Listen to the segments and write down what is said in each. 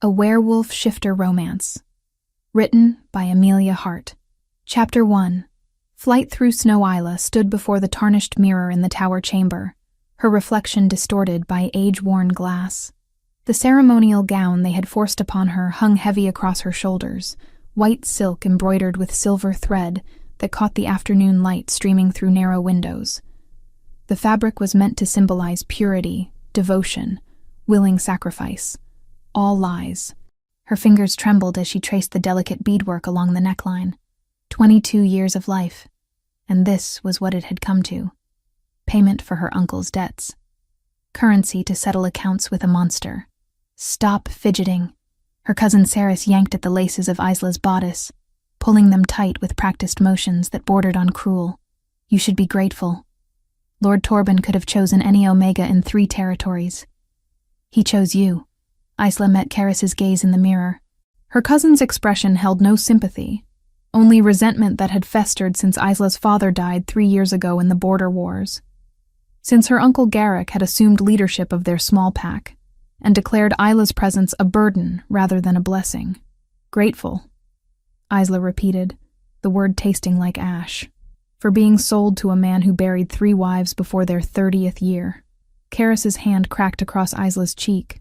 A Werewolf Shifter Romance. Written by Amelia Hart. Chapter 1. Flight through Snow Isla stood before the tarnished mirror in the tower chamber, her reflection distorted by age-worn glass. The ceremonial gown they had forced upon her hung heavy across her shoulders, white silk embroidered with silver thread that caught the afternoon light streaming through narrow windows. The fabric was meant to symbolize purity, devotion, willing sacrifice. All lies. Her fingers trembled as she traced the delicate beadwork along the neckline. 22 years of life. And this was what it had come to. Payment for her uncle's debts. Currency to settle accounts with a monster. Stop fidgeting. Her cousin Saris yanked at the laces of Isla's bodice, pulling them tight with practiced motions that bordered on cruel. You should be grateful. Lord Torben could have chosen any Omega in 3 territories. He chose you. Isla met Karis's gaze in the mirror. Her cousin's expression held no sympathy, only resentment that had festered since Isla's father died 3 years ago in the border wars. Since her uncle Garrick had assumed leadership of their small pack, and declared Isla's presence a burden rather than a blessing. Grateful, Isla repeated, the word tasting like ash, for being sold to a man who buried 3 wives before their 30th year. Karis's hand cracked across Isla's cheek,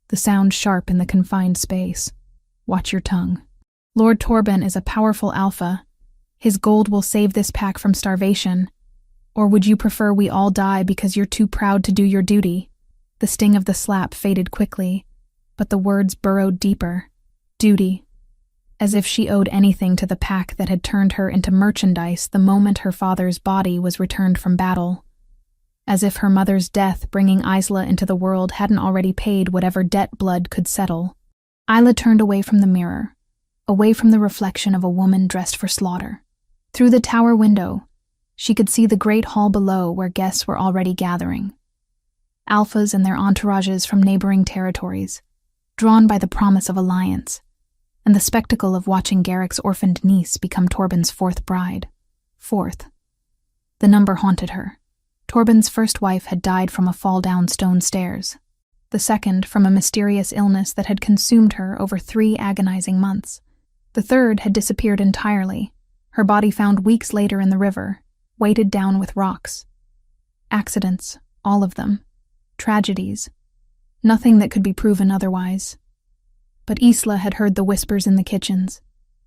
the sound sharp in the confined space. Watch your tongue. Lord Torben is a powerful alpha. His gold will save this pack from starvation. Or would you prefer we all die because you're too proud to do your duty? The sting of the slap faded quickly, but the words burrowed deeper. Duty. As if she owed anything to the pack that had turned her into merchandise the moment her father's body was returned from battle. As if her mother's death bringing Isla into the world hadn't already paid whatever debt blood could settle. Isla turned away from the mirror, away from the reflection of a woman dressed for slaughter. Through the tower window, she could see the great hall below where guests were already gathering. Alphas and their entourages from neighboring territories, drawn by the promise of alliance, and the spectacle of watching Garrick's orphaned niece become Torben's 4th bride. 4th. The number haunted her. Torben's first wife had died from a fall down stone stairs. The second from a mysterious illness that had consumed her over 3 agonizing months. The third had disappeared entirely, her body found weeks later in the river, weighted down with rocks. Accidents, all of them. Tragedies. Nothing that could be proven otherwise. But Isla had heard the whispers in the kitchens,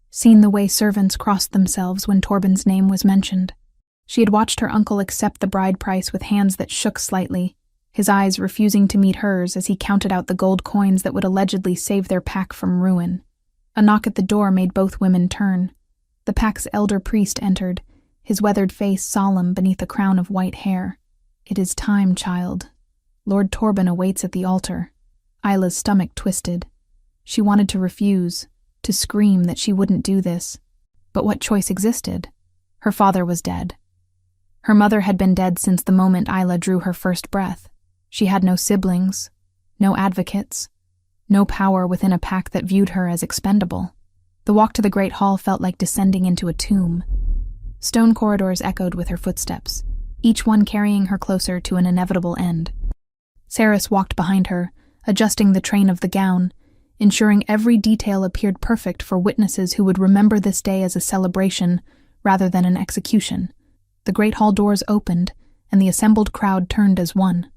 seen the way servants crossed themselves when Torben's name was mentioned. She had watched her uncle accept the bride price with hands that shook slightly, his eyes refusing to meet hers as he counted out the gold coins that would allegedly save their pack from ruin. A knock at the door made both women turn. The pack's elder priest entered, his weathered face solemn beneath a crown of white hair. It is time, child. Lord Torben awaits at the altar. Isla's stomach twisted. She wanted to refuse, to scream that she wouldn't do this. But what choice existed? Her father was dead. Her mother had been dead since the moment Isla drew her first breath. She had no siblings, no advocates, no power within a pack that viewed her as expendable. The walk to the great hall felt like descending into a tomb. Stone corridors echoed with her footsteps, each one carrying her closer to an inevitable end. Saris walked behind her, adjusting the train of the gown, ensuring every detail appeared perfect for witnesses who would remember this day as a celebration rather than an execution. The great hall doors opened, and the assembled crowd turned as one.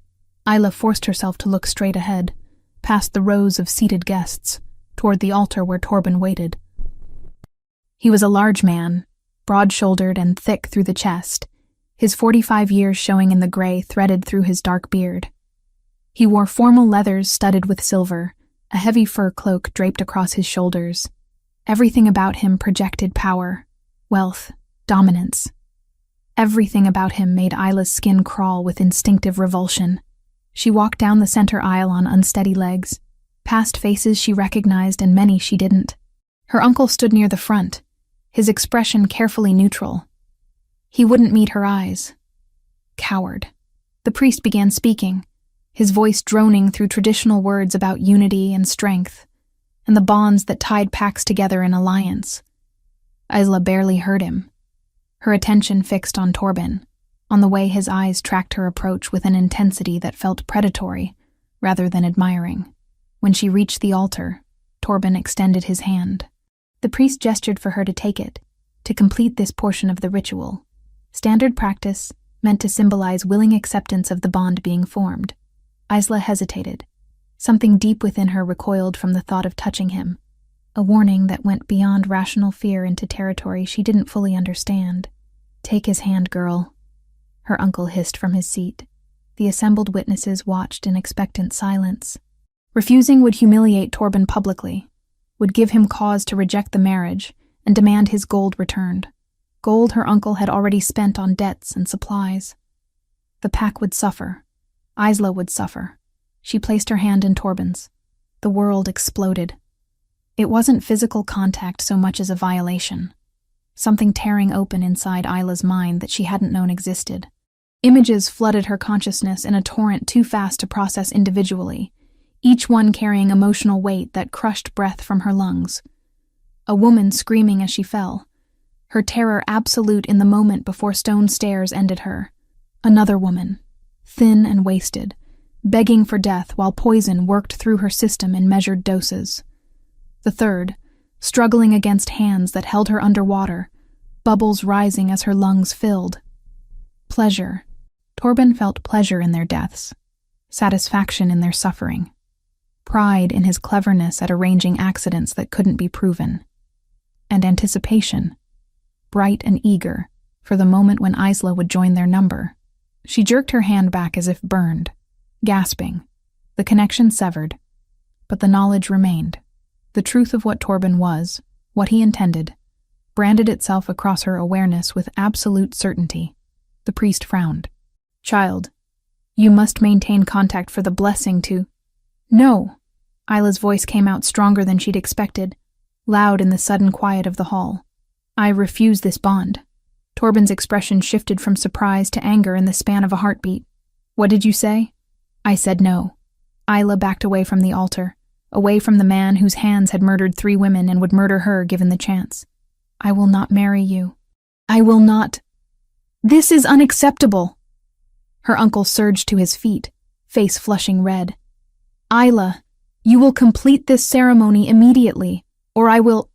Isla forced herself to look straight ahead, past the rows of seated guests, toward the altar where Torben waited. He was a large man, broad-shouldered and thick through the chest, his 45 years showing in the gray threaded through his dark beard. He wore formal leathers studded with silver, a heavy fur cloak draped across his shoulders. Everything about him projected power, wealth, dominance. Everything about him made Isla's skin crawl with instinctive revulsion. She walked down the center aisle on unsteady legs, past faces she recognized and many she didn't. Her uncle stood near the front, his expression carefully neutral. He wouldn't meet her eyes. Coward. The priest began speaking, his voice droning through traditional words about unity and strength, and the bonds that tied packs together in alliance. Isla barely heard him, her attention fixed on Torben, on the way his eyes tracked her approach with an intensity that felt predatory rather than admiring. When she reached the altar, Torben extended his hand. The priest gestured for her to take it, to complete this portion of the ritual. Standard practice, meant to symbolize willing acceptance of the bond being formed. Isla hesitated. Something deep within her recoiled from the thought of touching him, a warning that went beyond rational fear into territory she didn't fully understand. "Take his hand, girl," her uncle hissed from his seat. The assembled witnesses watched in expectant silence. Refusing would humiliate Torben publicly, would give him cause to reject the marriage and demand his gold returned. Gold her uncle had already spent on debts and supplies. The pack would suffer. Isla would suffer. She placed her hand in Torben's. The world exploded. It wasn't physical contact so much as a violation. Something tearing open inside Isla's mind that she hadn't known existed. Images flooded her consciousness in a torrent too fast to process individually, each one carrying emotional weight that crushed breath from her lungs. A woman screaming as she fell, her terror absolute in the moment before stone stairs ended her. Another woman, thin and wasted, begging for death while poison worked through her system in measured doses. The third, struggling against hands that held her underwater, bubbles rising as her lungs filled. Pleasure. Torben felt pleasure in their deaths, satisfaction in their suffering, pride in his cleverness at arranging accidents that couldn't be proven, and anticipation, bright and eager, for the moment when Isla would join their number. She jerked her hand back as if burned, gasping. The connection severed, but the knowledge remained. The truth of what Torben was, what he intended, branded itself across her awareness with absolute certainty. The priest frowned. "Child, you must maintain contact for the blessing to—" "No!" Isla's voice came out stronger than she'd expected, loud in the sudden quiet of the hall. "I refuse this bond." Torben's expression shifted from surprise to anger in the span of a heartbeat. "What did you say?" "I said no." Isla backed away from the altar, away from the man whose hands had murdered 3 women and would murder her given the chance. "I will not marry you. I will not. This is unacceptable." Her uncle surged to his feet, face flushing red. "Isla, you will complete this ceremony immediately, or I will—"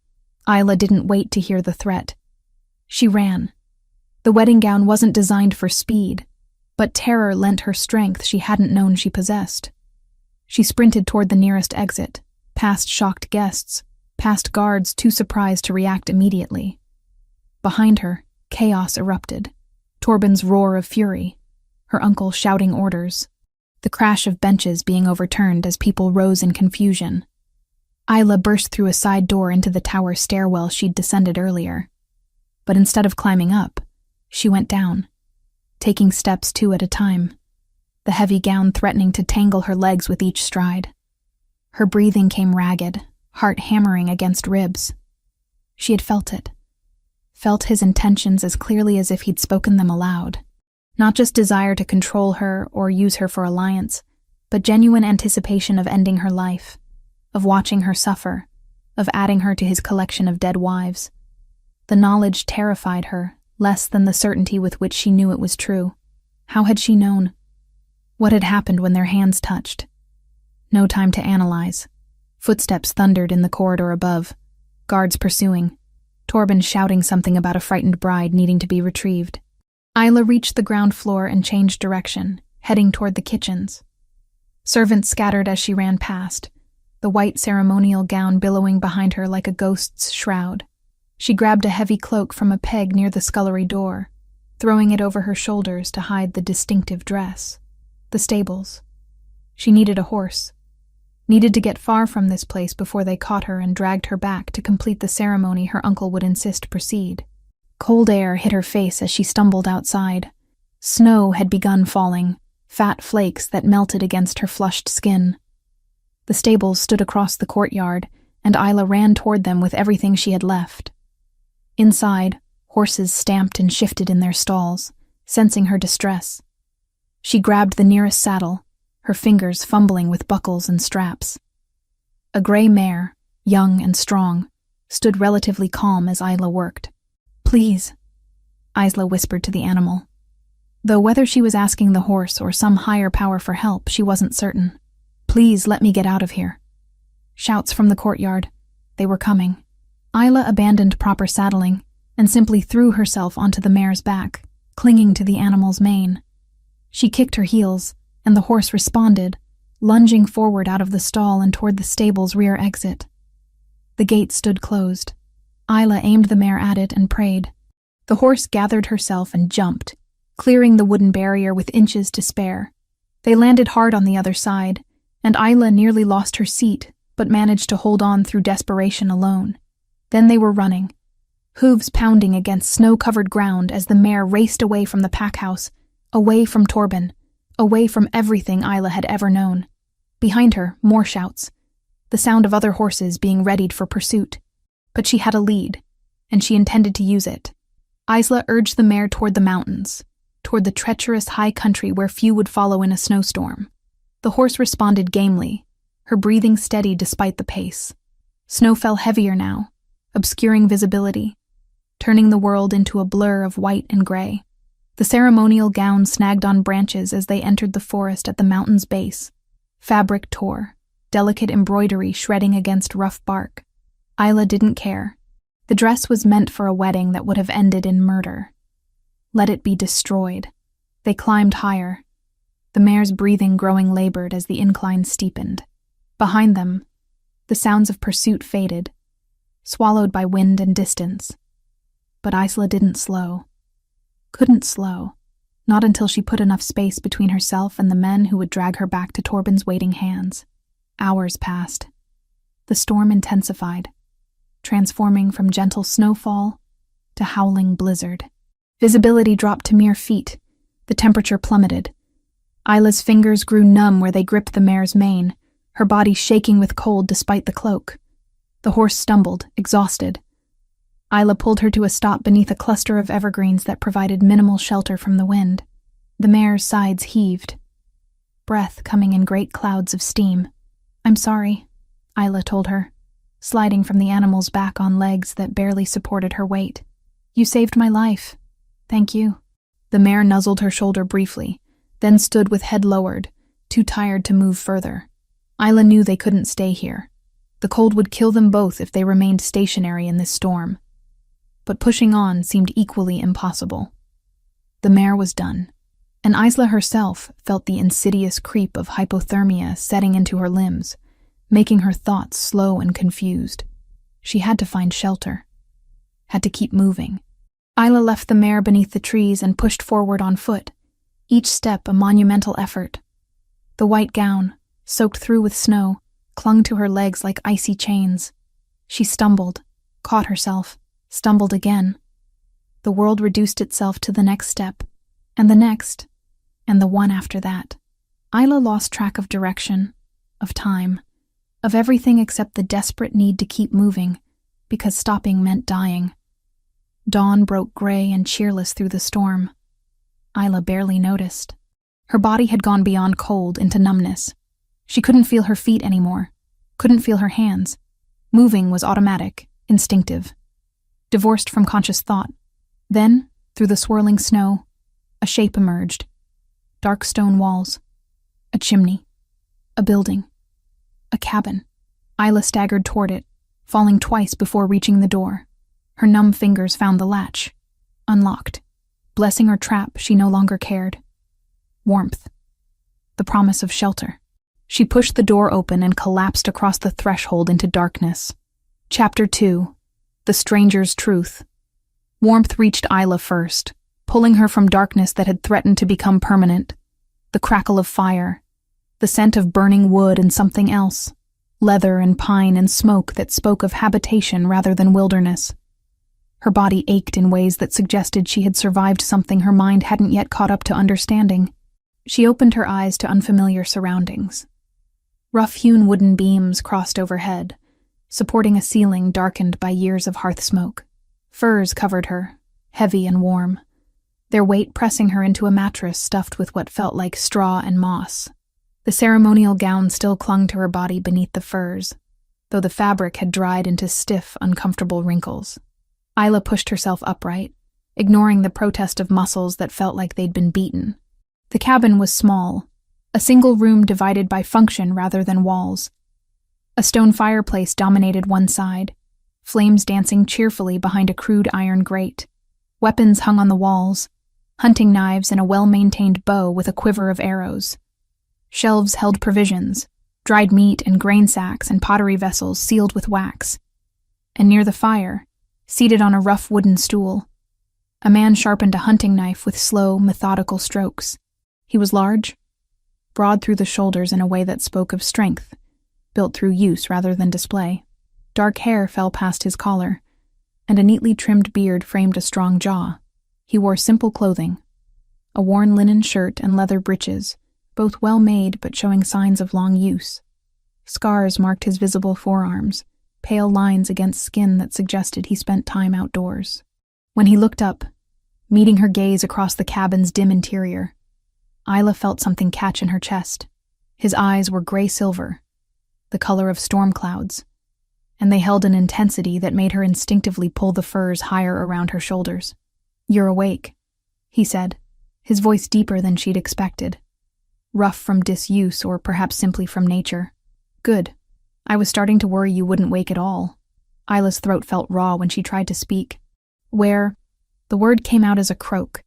Isla didn't wait to hear the threat. She ran. The wedding gown wasn't designed for speed, but terror lent her strength she hadn't known she possessed. She sprinted toward the nearest exit, past shocked guests, past guards too surprised to react immediately. Behind her, chaos erupted. Torben's roar of fury, her uncle shouting orders, the crash of benches being overturned as people rose in confusion. Isla burst through a side door into the tower stairwell she'd descended earlier. But instead of climbing up, she went down, taking steps 2 at a time, the heavy gown threatening to tangle her legs with each stride. Her breathing came ragged, heart hammering against ribs. She had felt it. Felt his intentions as clearly as if he'd spoken them aloud. Not just desire to control her or use her for alliance, but genuine anticipation of ending her life, of watching her suffer, of adding her to his collection of dead wives. The knowledge terrified her, less than the certainty with which she knew it was true. How had she known? What had happened when their hands touched? No time to analyze. Footsteps thundered in the corridor above, guards pursuing, Torben shouting something about a frightened bride needing to be retrieved. Isla reached the ground floor and changed direction, heading toward the kitchens. Servants scattered as she ran past, the white ceremonial gown billowing behind her like a ghost's shroud. She grabbed a heavy cloak from a peg near the scullery door, throwing it over her shoulders to hide the distinctive dress. The stables. She needed a horse. Needed to get far from this place before they caught her and dragged her back to complete the ceremony her uncle would insist proceed. Cold air hit her face as she stumbled outside. Snow had begun falling, fat flakes that melted against her flushed skin. The stables stood across the courtyard, and Isla ran toward them with everything she had left. Inside, horses stamped and shifted in their stalls, sensing her distress. She grabbed the nearest saddle, her fingers fumbling with buckles and straps. A gray mare, young and strong, stood relatively calm as Isla worked. "Please," Isla whispered to the animal. Though whether she was asking the horse or some higher power for help, she wasn't certain. "Please let me get out of here." Shouts from the courtyard. They were coming. Isla abandoned proper saddling and simply threw herself onto the mare's back, clinging to the animal's mane. She kicked her heels, and the horse responded, lunging forward out of the stall and toward the stable's rear exit. The gate stood closed. Isla aimed the mare at it and prayed. The horse gathered herself and jumped, clearing the wooden barrier with inches to spare. They landed hard on the other side, and Isla nearly lost her seat, but managed to hold on through desperation alone. Then they were running, hooves pounding against snow-covered ground as the mare raced away from the pack house, away from Torben, away from everything Isla had ever known. Behind her, more shouts, the sound of other horses being readied for pursuit. But she had a lead, and she intended to use it. Isla urged the mare toward the mountains, toward the treacherous high country where few would follow in a snowstorm. The horse responded gamely, her breathing steady despite the pace. Snow fell heavier now, obscuring visibility, turning the world into a blur of white and gray. The ceremonial gown snagged on branches as they entered the forest at the mountain's base. Fabric tore, delicate embroidery shredding against rough bark. Isla didn't care. The dress was meant for a wedding that would have ended in murder. Let it be destroyed. They climbed higher, the mare's breathing growing labored as the incline steepened. Behind them, the sounds of pursuit faded, swallowed by wind and distance. But Isla didn't slow. Couldn't slow, not until she put enough space between herself and the men who would drag her back to Torben's waiting hands. Hours passed. The storm intensified, transforming from gentle snowfall to howling blizzard. Visibility dropped to mere feet. The temperature plummeted. Isla's fingers grew numb where they gripped the mare's mane, her body shaking with cold despite the cloak. The horse stumbled, exhausted. Isla pulled her to a stop beneath a cluster of evergreens that provided minimal shelter from the wind. The mare's sides heaved, breath coming in great clouds of steam. "I'm sorry," Isla told her, sliding from the animal's back on legs that barely supported her weight. "You saved my life. Thank you." The mare nuzzled her shoulder briefly, then stood with head lowered, too tired to move further. Isla knew they couldn't stay here. The cold would kill them both if they remained stationary in this storm. But pushing on seemed equally impossible. The mare was done, and Isla herself felt the insidious creep of hypothermia setting into her limbs, making her thoughts slow and confused. She had to find shelter, had to keep moving. Isla left the mare beneath the trees and pushed forward on foot, each step a monumental effort. The white gown, soaked through with snow, clung to her legs like icy chains. She stumbled, caught herself, stumbled again. The world reduced itself to the next step, and the next, and the one after that. Isla lost track of direction, of time, of everything except the desperate need to keep moving, because stopping meant dying. Dawn broke gray and cheerless through the storm. Isla barely noticed. Her body had gone beyond cold into numbness. She couldn't feel her feet anymore, couldn't feel her hands. Moving was automatic, instinctive, divorced from conscious thought. Then, through the swirling snow, a shape emerged. Dark stone walls, a chimney, a building, a cabin. Isla staggered toward it, falling twice before reaching the door. Her numb fingers found the latch, unlocked. Blessing or trap, she no longer cared. Warmth. The promise of shelter. She pushed the door open and collapsed across the threshold into darkness. Chapter 2. The Stranger's Truth. Warmth reached Isla first, pulling her from darkness that had threatened to become permanent. The crackle of fire, the scent of burning wood and something else, leather and pine and smoke that spoke of habitation rather than wilderness. Her body ached in ways that suggested she had survived something her mind hadn't yet caught up to understanding. She opened her eyes to unfamiliar surroundings. Rough-hewn wooden beams crossed overhead, supporting a ceiling darkened by years of hearth smoke. Furs covered her, heavy and warm, their weight pressing her into a mattress stuffed with what felt like straw and moss. The ceremonial gown still clung to her body beneath the furs, though the fabric had dried into stiff, uncomfortable wrinkles. Isla pushed herself upright, ignoring the protest of muscles that felt like they'd been beaten. The cabin was small, a single room divided by function rather than walls. A stone fireplace dominated one side, flames dancing cheerfully behind a crude iron grate. Weapons hung on the walls, hunting knives and a well-maintained bow with a quiver of arrows. Shelves held provisions, dried meat and grain sacks and pottery vessels sealed with wax. And near the fire, seated on a rough wooden stool, a man sharpened a hunting knife with slow, methodical strokes. He was large, broad through the shoulders in a way that spoke of strength, built through use rather than display. Dark hair fell past his collar, and a neatly trimmed beard framed a strong jaw. He wore simple clothing, a worn linen shirt and leather breeches, both well made but showing signs of long use. Scars marked his visible forearms, pale lines against skin that suggested he spent time outdoors. When he looked up, meeting her gaze across the cabin's dim interior, Isla felt something catch in her chest. His eyes were gray-silver, the color of storm clouds, and they held an intensity that made her instinctively pull the furs higher around her shoulders. "You're awake," he said, his voice deeper than she'd expected. Rough from disuse or perhaps simply from nature. "Good. I was starting to worry you wouldn't wake at all." Isla's throat felt raw when she tried to speak. "Where?" The word came out as a croak.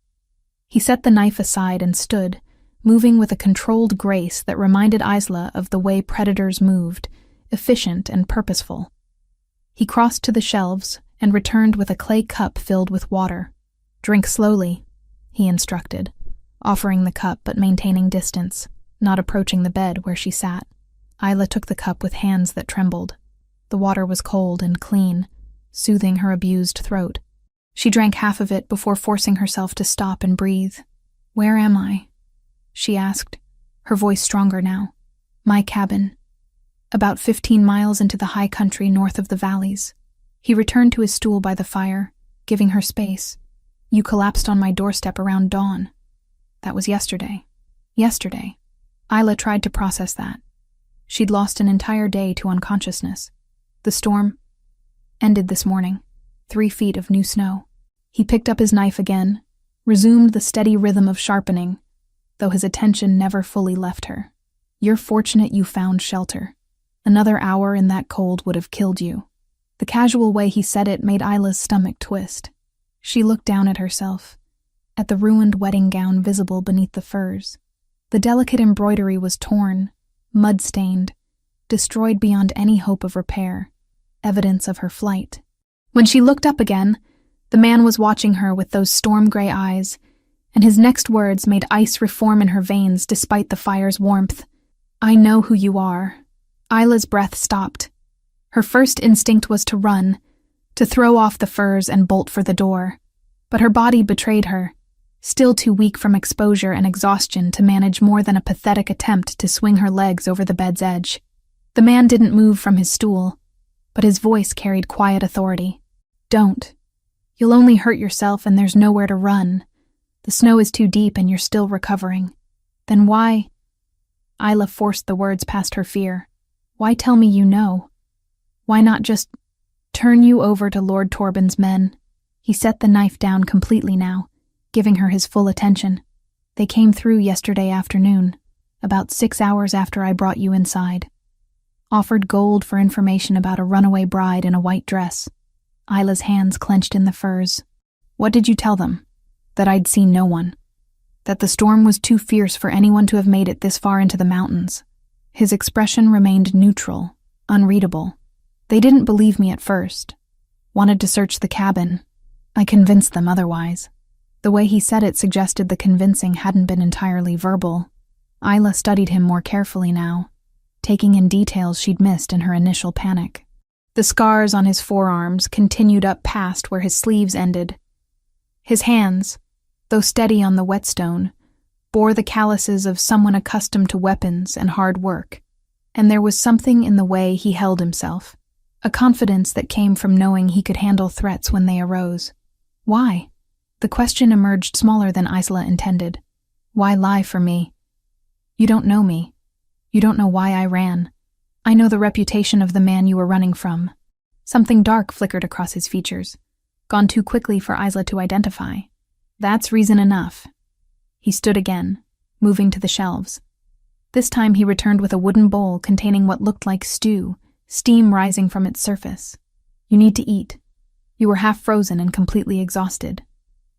He set the knife aside and stood, moving with a controlled grace that reminded Isla of the way predators moved, efficient and purposeful. He crossed to the shelves and returned with a clay cup filled with water. "Drink slowly," he instructed, offering the cup but maintaining distance, not approaching the bed where she sat. Isla took the cup with hands that trembled. The water was cold and clean, soothing her abused throat. She drank half of it before forcing herself to stop and breathe. "Where am I?" she asked, her voice stronger now. "My cabin. About 15 miles into the high country north of the valleys." He returned to his stool by the fire, giving her space. "You collapsed on my doorstep around dawn. That was yesterday." Yesterday. Isla tried to process that. She'd lost an entire day to unconsciousness. The storm ended this morning. 3 feet of new snow. He picked up his knife again, resumed the steady rhythm of sharpening, though his attention never fully left her. "You're fortunate you found shelter. Another hour in that cold would have killed you." The casual way he said it made Isla's stomach twist. She looked down at herself, at the ruined wedding gown visible beneath the furs. The delicate embroidery was torn, mud-stained, destroyed beyond any hope of repair, evidence of her flight. When she looked up again, the man was watching her with those storm-gray eyes, and his next words made ice reform in her veins despite the fire's warmth. "I know who you are." Isla's breath stopped. Her first instinct was to run, to throw off the furs and bolt for the door. But her body betrayed her, still too weak from exposure and exhaustion to manage more than a pathetic attempt to swing her legs over the bed's edge. The man didn't move from his stool, but his voice carried quiet authority. "Don't. You'll only hurt yourself and there's nowhere to run. The snow is too deep and you're still recovering." "Then why?" Isla forced the words past her fear. "Why tell me you know? Why not just turn you over to Lord Torben's men?" He set the knife down completely now, giving her his full attention. "They came through yesterday afternoon, about 6 hours after I brought you inside. Offered gold for information about a runaway bride in a white dress." Isla's hands clenched in the furs. "What did you tell them?" "That I'd seen no one. That the storm was too fierce for anyone to have made it this far into the mountains." His expression remained neutral, unreadable. "They didn't believe me at first. Wanted to search the cabin. I convinced them otherwise." The way he said it suggested the convincing hadn't been entirely verbal. Isla studied him more carefully now, taking in details she'd missed in her initial panic. The scars on his forearms continued up past where his sleeves ended. His hands, though steady on the whetstone, bore the calluses of someone accustomed to weapons and hard work, and there was something in the way he held himself, a confidence that came from knowing he could handle threats when they arose. "Why?" The question emerged smaller than Isla intended. "Why lie for me? You don't know me. You don't know why I ran. I know the reputation of the man you were running from." Something dark flickered across his features, gone too quickly for Isla to identify. "That's reason enough." He stood again, moving to the shelves. This time he returned with a wooden bowl containing what looked like stew, steam rising from its surface. You need to eat. You were half frozen and completely exhausted.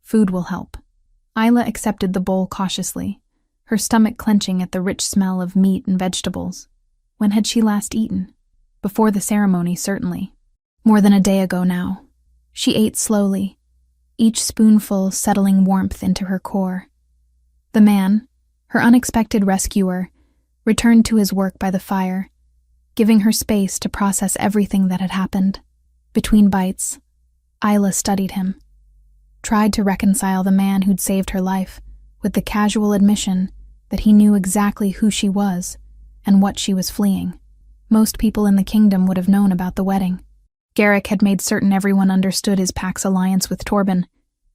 Food will help. Isla accepted the bowl cautiously, her stomach clenching at the rich smell of meat and vegetables. When had she last eaten? Before the ceremony, certainly. More than a day ago now. She ate slowly, each spoonful settling warmth into her core. The man, her unexpected rescuer, returned to his work by the fire, giving her space to process everything that had happened. Between bites, Isla studied him, tried to reconcile the man who'd saved her life with the casual admission that he knew exactly who she was and what she was fleeing. Most people in the kingdom would have known about the wedding. Garrick had made certain everyone understood his pack's alliance with Torben,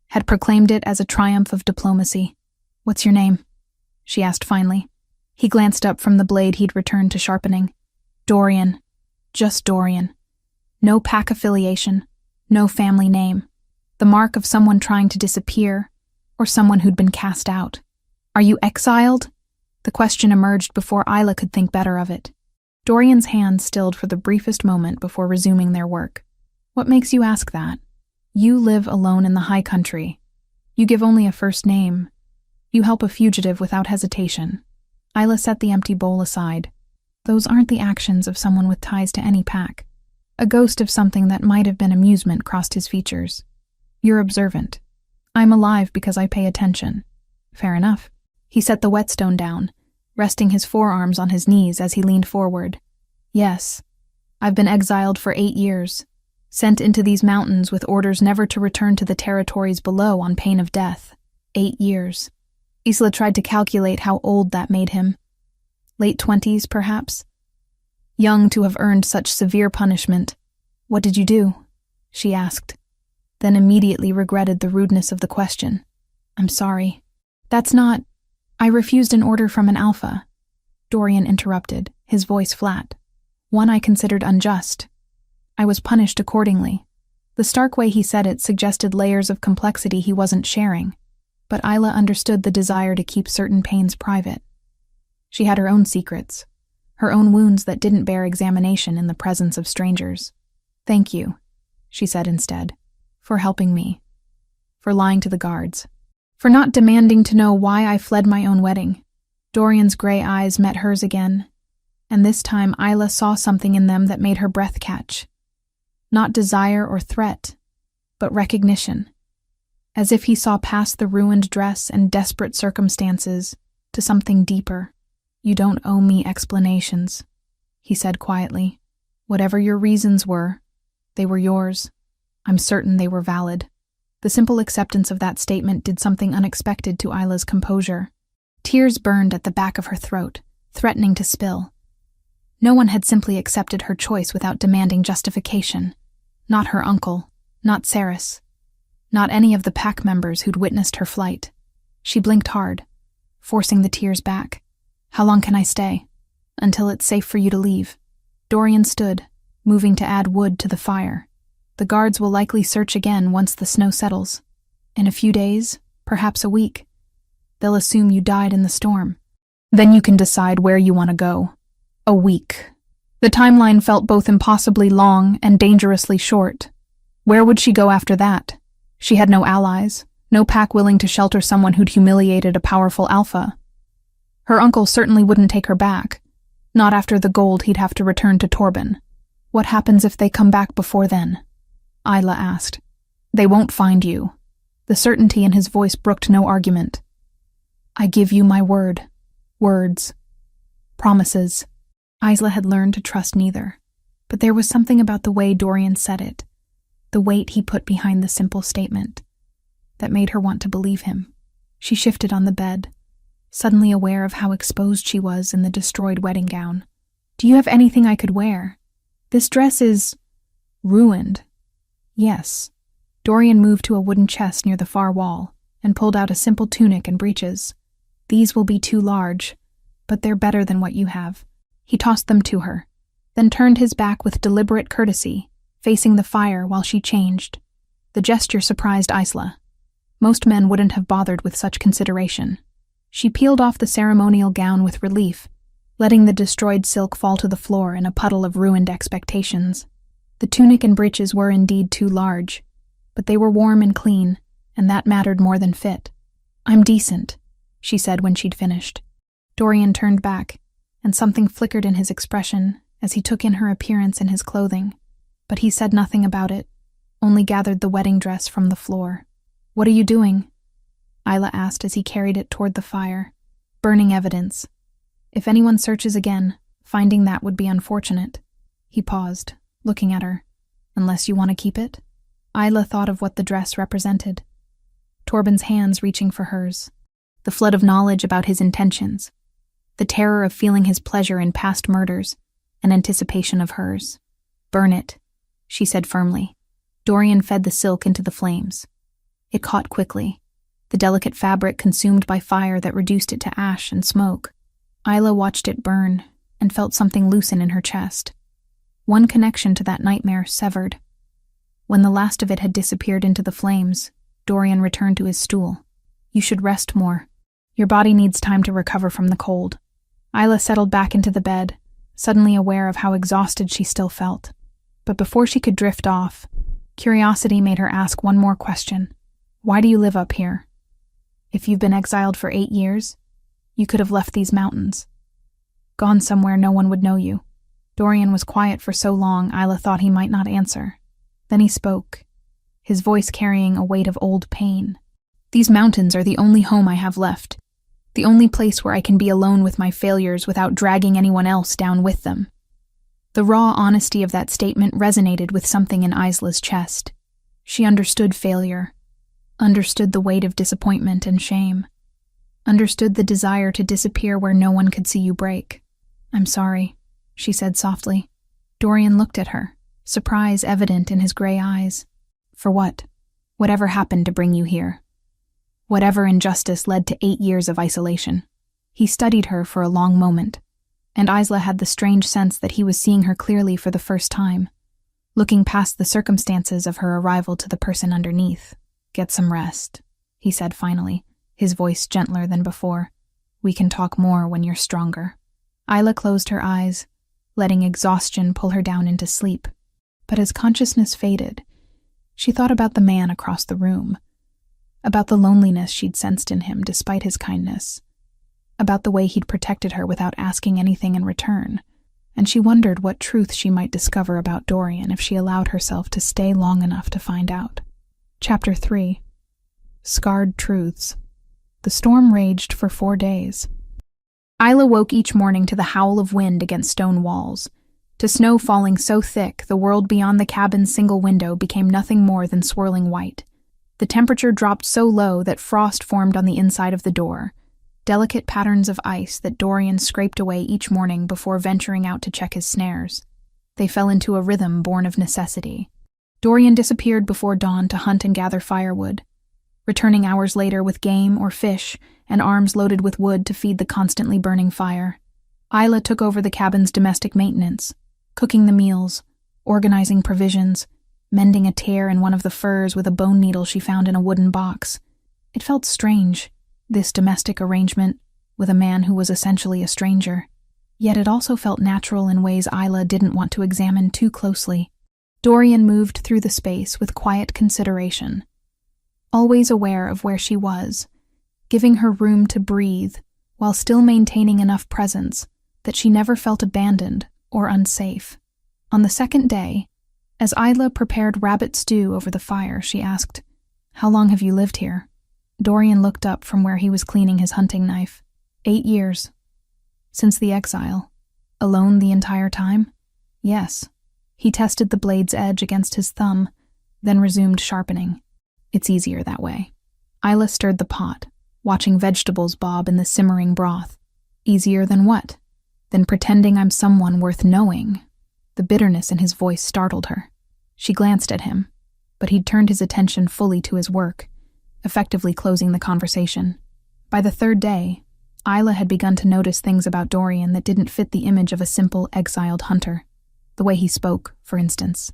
had proclaimed it as a triumph of diplomacy. "What's your name?" she asked finally. He glanced up from the blade he'd returned to sharpening. "Dorian. Just Dorian. No pack affiliation, no family name. The mark of someone trying to disappear, or someone who'd been cast out. Are you exiled?" The question emerged before Isla could think better of it. Dorian's hand stilled for the briefest moment before resuming their work. "What makes you ask that? You live alone in the high country. You give only a first name. You help a fugitive without hesitation." Isla set the empty bowl aside. Those aren't the actions of someone with ties to any pack. A ghost of something that might have been amusement crossed his features. "You're observant. I'm alive because I pay attention." "Fair enough." He set the whetstone down, resting his forearms on his knees as he leaned forward. "Yes, I've been exiled for 8 years, sent into these mountains with orders never to return to the territories below on pain of death. 8 years. Isla tried to calculate how old that made him. Late 20s, perhaps? Young to have earned such severe punishment. "What did you do?" she asked, then immediately regretted the rudeness of the question. "I'm sorry. That's not... I refused an order from an alpha," Dorian interrupted, his voice flat. "One I considered unjust. I was punished accordingly." The stark way he said it suggested layers of complexity he wasn't sharing, but Isla understood the desire to keep certain pains private. She had her own secrets, her own wounds that didn't bear examination in the presence of strangers. "Thank you," she said instead, "for helping me, for lying to the guards, for not demanding to know why I fled my own wedding." Dorian's gray eyes met hers again, and this time Isla saw something in them that made her breath catch. Not desire or threat, but recognition, as if he saw past the ruined dress and desperate circumstances to something deeper. "You don't owe me explanations," he said quietly. "Whatever your reasons were, they were yours. I'm certain they were valid." The simple acceptance of that statement did something unexpected to Isla's composure. Tears burned at the back of her throat, threatening to spill. No one had simply accepted her choice without demanding justification. Not her uncle, not Saris, not any of the pack members who'd witnessed her flight. She blinked hard, forcing the tears back. "How long can I stay?" "Until it's safe for you to leave." Dorian stood, moving to add wood to the fire. "The guards will likely search again once the snow settles. In a few days, perhaps a week. They'll assume you died in the storm. Then you can decide where you want to go." A week. The timeline felt both impossibly long and dangerously short. Where would she go after that? She had no allies, no pack willing to shelter someone who'd humiliated a powerful alpha. Her uncle certainly wouldn't take her back, not after the gold he'd have to return to Torben. "What happens if they come back before then?" Isla asked. "They won't find you." The certainty in his voice brooked no argument. "I give you my word. Words. Promises." Isla had learned to trust neither, but there was something about the way Dorian said it, the weight he put behind the simple statement, that made her want to believe him. She shifted on the bed, suddenly aware of how exposed she was in the destroyed wedding gown. "Do you have anything I could wear? This dress is... ruined." "Yes." Dorian moved to a wooden chest near the far wall and pulled out a simple tunic and breeches. "These will be too large, but they're better than what you have." He tossed them to her, then turned his back with deliberate courtesy, facing the fire while she changed. The gesture surprised Isla. Most men wouldn't have bothered with such consideration. She peeled off the ceremonial gown with relief, letting the destroyed silk fall to the floor in a puddle of ruined expectations. The tunic and breeches were indeed too large, but they were warm and clean, and that mattered more than fit. "I'm decent," she said when she'd finished. Dorian turned back, and something flickered in his expression as he took in her appearance and his clothing, but he said nothing about it, only gathered the wedding dress from the floor. "What are you doing?" Isla asked as he carried it toward the fire. "Burning evidence. If anyone searches again, finding that would be unfortunate." He paused, looking at her. "Unless you want to keep it?" Isla thought of what the dress represented. Torben's hands reaching for hers. The flood of knowledge about his intentions. The terror of feeling his pleasure in past murders, and anticipation of hers. "Burn it," she said firmly. Dorian fed the silk into the flames. It caught quickly, the delicate fabric consumed by fire that reduced it to ash and smoke. Isla watched it burn and felt something loosen in her chest. One connection to that nightmare severed. When the last of it had disappeared into the flames, Dorian returned to his stool. "You should rest more. Your body needs time to recover from the cold." Isla settled back into the bed, suddenly aware of how exhausted she still felt. But before she could drift off, curiosity made her ask one more question. "Why do you live up here? If you've been exiled for 8 years, you could have left these mountains. Gone somewhere no one would know you." Dorian was quiet for so long Isla thought he might not answer. Then he spoke, his voice carrying a weight of old pain. "These mountains are the only home I have left. The only place where I can be alone with my failures without dragging anyone else down with them." The raw honesty of that statement resonated with something in Isla's chest. She understood failure, understood the weight of disappointment and shame, understood the desire to disappear where no one could see you break. "I'm sorry," she said softly. Dorian looked at her, surprise evident in his gray eyes. "For what? Whatever happened to bring you here? Whatever injustice led to 8 years of isolation?" He studied her for a long moment, and Isla had the strange sense that he was seeing her clearly for the first time, looking past the circumstances of her arrival to the person underneath. "Get some rest," he said finally, his voice gentler than before. "We can talk more when you're stronger." Isla closed her eyes, letting exhaustion pull her down into sleep. But as consciousness faded, she thought about the man across the room, about the loneliness she'd sensed in him despite his kindness, about the way he'd protected her without asking anything in return, and she wondered what truth she might discover about Dorian if she allowed herself to stay long enough to find out. Chapter 3. Scarred Truths. The storm raged for 4 days. Isla woke each morning to the howl of wind against stone walls, to snow falling so thick the world beyond the cabin's single window became nothing more than swirling white. The temperature dropped so low that frost formed on the inside of the door, delicate patterns of ice that Dorian scraped away each morning before venturing out to check his snares. They fell into a rhythm born of necessity. Dorian disappeared before dawn to hunt and gather firewood, returning hours later with game or fish and arms loaded with wood to feed the constantly burning fire. Isla took over the cabin's domestic maintenance, cooking the meals, organizing provisions, mending a tear in one of the furs with a bone needle she found in a wooden box. It felt strange, this domestic arrangement with a man who was essentially a stranger. Yet it also felt natural in ways Isla didn't want to examine too closely. Dorian moved through the space with quiet consideration, always aware of where she was, giving her room to breathe while still maintaining enough presence that she never felt abandoned or unsafe. On the second day, as Isla prepared rabbit stew over the fire, she asked, "How long have you lived here?" Dorian looked up from where he was cleaning his hunting knife. 8 years. "Since the exile. Alone the entire time?" "Yes." He tested the blade's edge against his thumb, then resumed sharpening. "It's easier that way." Isla stirred the pot, watching vegetables bob in the simmering broth. "Easier than what?" "Than pretending I'm someone worth knowing." The bitterness in his voice startled her. She glanced at him, but he'd turned his attention fully to his work, effectively closing the conversation. By the third day, Isla had begun to notice things about Dorian that didn't fit the image of a simple, exiled hunter. The way he spoke, for instance.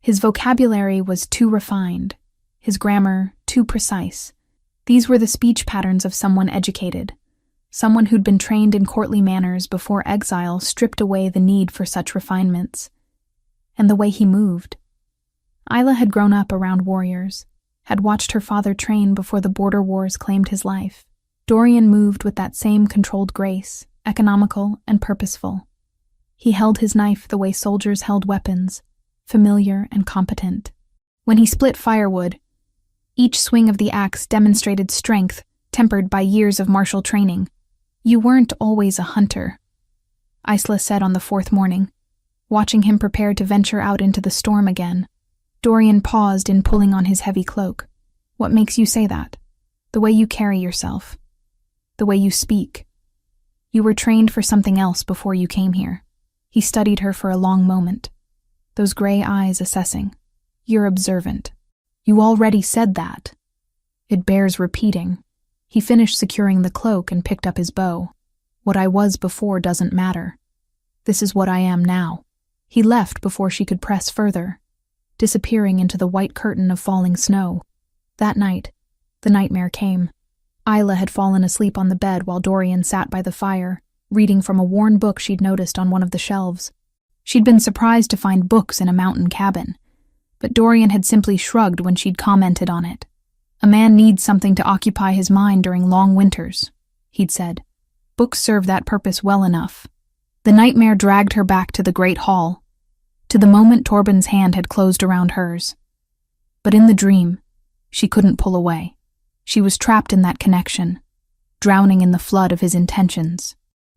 His vocabulary was too refined, his grammar too precise. These were the speech patterns of someone educated, Someone who'd been trained in courtly manners before exile stripped away the need for such refinements. And the way he moved. Isla had grown up around warriors, had watched her father train before the border wars claimed his life. Dorian moved with that same controlled grace, economical and purposeful. He held his knife the way soldiers held weapons, familiar and competent. When he split firewood, each swing of the axe demonstrated strength tempered by years of martial training. "You weren't always a hunter," Isla said on the fourth morning, watching him prepare to venture out into the storm again. Dorian paused in pulling on his heavy cloak. "What makes you say that? The way you carry yourself. The way you speak. You were trained for something else before you came here." He studied her for a long moment, those gray eyes assessing. "You're observant. You already said that." "It bears repeating." He finished securing the cloak and picked up his bow. "What I was before doesn't matter. This is what I am now." He left before she could press further, disappearing into the white curtain of falling snow. That night, the nightmare came. Isla had fallen asleep on the bed while Dorian sat by the fire, reading from a worn book she'd noticed on one of the shelves. She'd been surprised to find books in a mountain cabin, but Dorian had simply shrugged when she'd commented on it. "A man needs something to occupy his mind during long winters," he'd said. "Books serve that purpose well enough." The nightmare dragged her back to the great hall, to the moment Torben's hand had closed around hers. But in the dream, she couldn't pull away. She was trapped in that connection, drowning in the flood of his intentions.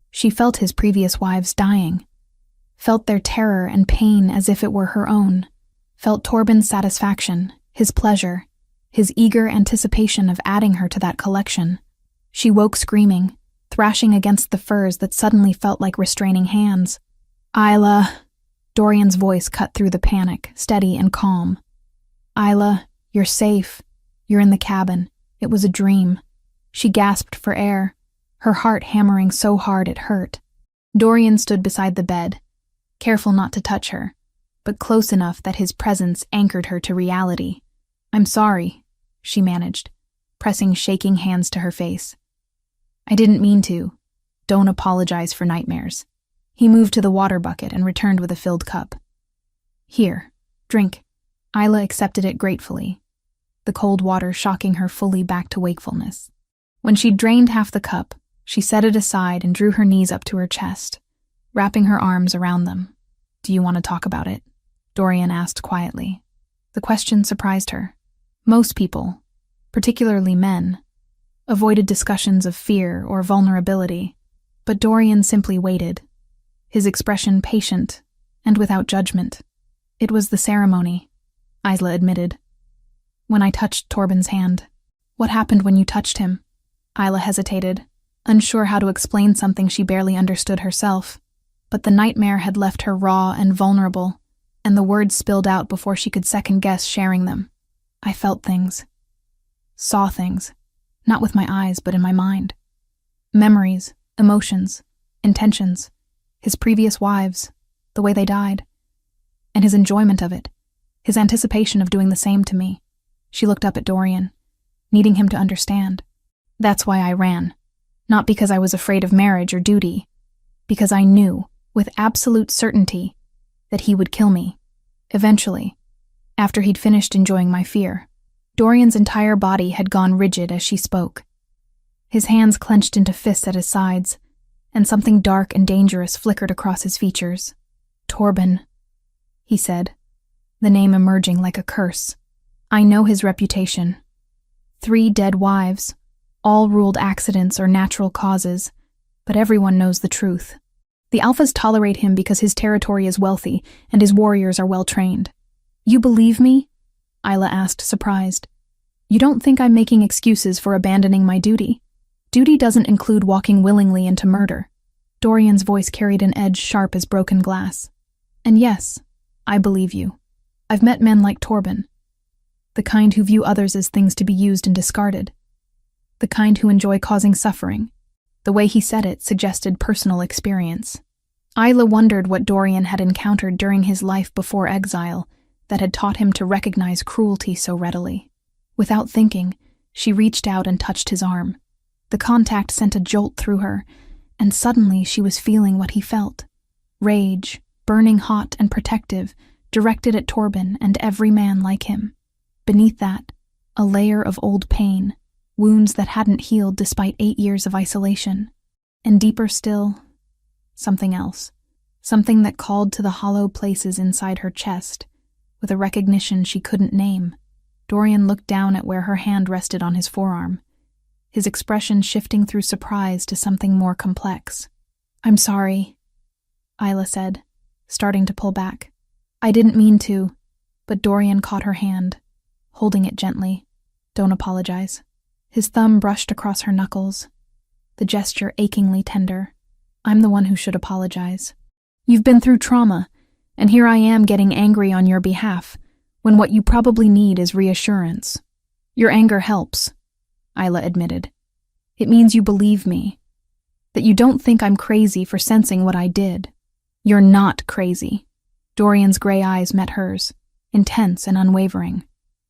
She felt his previous wives dying, felt their terror and pain as if it were her own, felt Torben's satisfaction, his pleasure, his eager anticipation of adding her to that collection. She woke screaming, thrashing against the furs that suddenly felt like restraining hands. "Isla," Dorian's voice cut through the panic, steady and calm. "Isla, you're safe. You're in the cabin. It was a dream." She gasped for air, her heart hammering so hard it hurt. Dorian stood beside the bed, careful not to touch her, but close enough that his presence anchored her to reality. "I'm sorry," she managed, pressing shaking hands to her face. "I didn't mean to. Don't apologize for nightmares." He moved to the water bucket and returned with a filled cup. "Here, drink." Isla accepted it gratefully, the cold water shocking her fully back to wakefulness. When she'd drained half the cup, she set it aside and drew her knees up to her chest, wrapping her arms around them. "Do you want to talk about it?" Dorian asked quietly. The question surprised her. Most people, particularly men, avoided discussions of fear or vulnerability, but Dorian simply waited, his expression patient and without judgment. "It was the ceremony," Isla admitted. "When I touched Torben's hand." "What happened when you touched him?" Isla hesitated, unsure how to explain something she barely understood herself. But the nightmare had left her raw and vulnerable, and the words spilled out before she could second-guess sharing them. "I felt things. Saw things. Not with my eyes, but in my mind. Memories, emotions, intentions. His previous wives, the way they died. And his enjoyment of it. His anticipation of doing the same to me." She looked up at Dorian, needing him to understand. "That's why I ran. Not because I was afraid of marriage or duty. Because I knew, with absolute certainty, that he would kill me. Eventually, after he'd finished enjoying my fear." Dorian's entire body had gone rigid as she spoke. His hands clenched into fists at his sides, and something dark and dangerous flickered across his features. "Torben," he said, the name emerging like a curse. "I know his reputation. 3 dead wives, all ruled accidents or natural causes, but everyone knows the truth. The Alphas tolerate him because his territory is wealthy and his warriors are well-trained." "You believe me?" Isla asked, surprised. "You don't think I'm making excuses for abandoning my duty? Duty doesn't include walking willingly into murder." Dorian's voice carried an edge sharp as broken glass. "And yes, I believe you. I've met men like Torben. The kind who view others as things to be used and discarded. The kind who enjoy causing suffering." The way he said it suggested personal experience. Isla wondered what Dorian had encountered during his life before exile that had taught him to recognize cruelty so readily. Without thinking, she reached out and touched his arm. The contact sent a jolt through her, and suddenly she was feeling what he felt. Rage, burning hot and protective, directed at Torben and every man like him. Beneath that, a layer of old pain, wounds that hadn't healed despite 8 years of isolation. And deeper still, something else. Something that called to the hollow places inside her chest, with a recognition she couldn't name. Dorian looked down at where her hand rested on his forearm, his expression shifting through surprise to something more complex. "I'm sorry," Isla said, starting to pull back. "I didn't mean to," but Dorian caught her hand, holding it gently. "Don't apologize." His thumb brushed across her knuckles, the gesture achingly tender. "I'm the one who should apologize. You've been through trauma, and here I am getting angry on your behalf, when what you probably need is reassurance." "Your anger helps," Isla admitted. "It means you believe me, that you don't think I'm crazy for sensing what I did." "You're not crazy." Dorian's gray eyes met hers, intense and unwavering.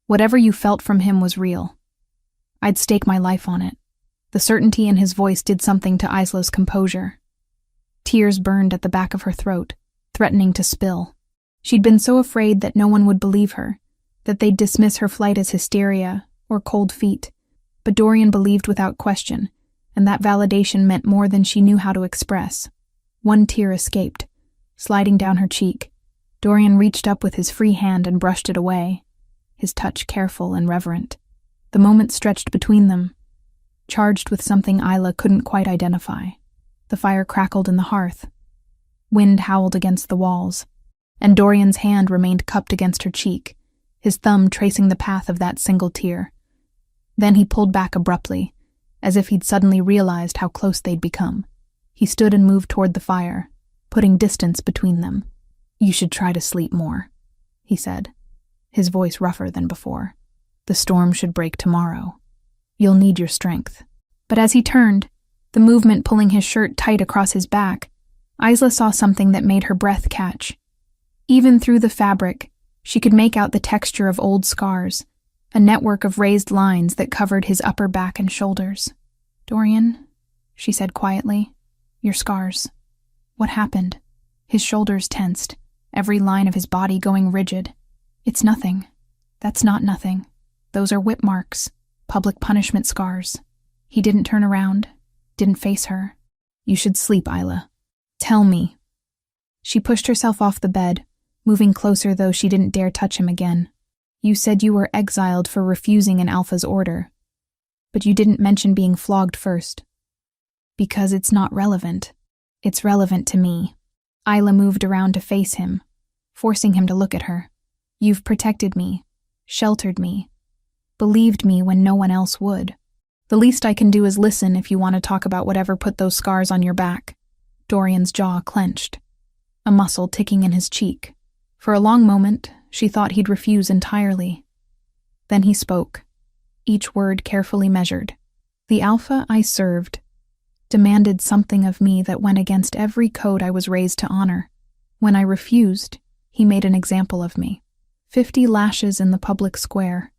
"Whatever you felt from him was real. I'd stake my life on it." The certainty in his voice did something to Isla's composure. Tears burned at the back of her throat, threatening to spill. She'd been so afraid that no one would believe her, that they'd dismiss her flight as hysteria or cold feet. But Dorian believed without question, and that validation meant more than she knew how to express. One tear escaped, sliding down her cheek. Dorian reached up with his free hand and brushed it away, his touch careful and reverent. The moment stretched between them, charged with something Isla couldn't quite identify. The fire crackled in the hearth. Wind howled against the walls, and Dorian's hand remained cupped against her cheek, his thumb tracing the path of that single tear. Then he pulled back abruptly, as if he'd suddenly realized how close they'd become. He stood and moved toward the fire, putting distance between them. "You should try to sleep more," he said, his voice rougher than before. "The storm should break tomorrow. You'll need your strength." But as he turned, the movement pulling his shirt tight across his back, Isla saw something that made her breath catch. Even through the fabric, she could make out the texture of old scars, a network of raised lines that covered his upper back and shoulders. "Dorian," she said quietly, "your scars. What happened?" His shoulders tensed, every line of his body going rigid. "It's nothing. That's not nothing. Those are whip marks, public punishment scars." He didn't turn around, didn't face her. "You should sleep, Isla. Tell me." She pushed herself off the bed, moving closer though she didn't dare touch him again. "You said you were exiled for refusing an alpha's order, but you didn't mention being flogged first." "Because it's not relevant. It's relevant to me." Isla moved around to face him, forcing him to look at her. "You've protected me, sheltered me, believed me when no one else would. The least I can do is listen if you want to talk about whatever put those scars on your back." Dorian's jaw clenched, a muscle ticking in his cheek. For a long moment, she thought he'd refuse entirely. Then he spoke, each word carefully measured. "The alpha I served demanded something of me that went against every code I was raised to honor. When I refused, he made an example of me. 50 lashes in the public square,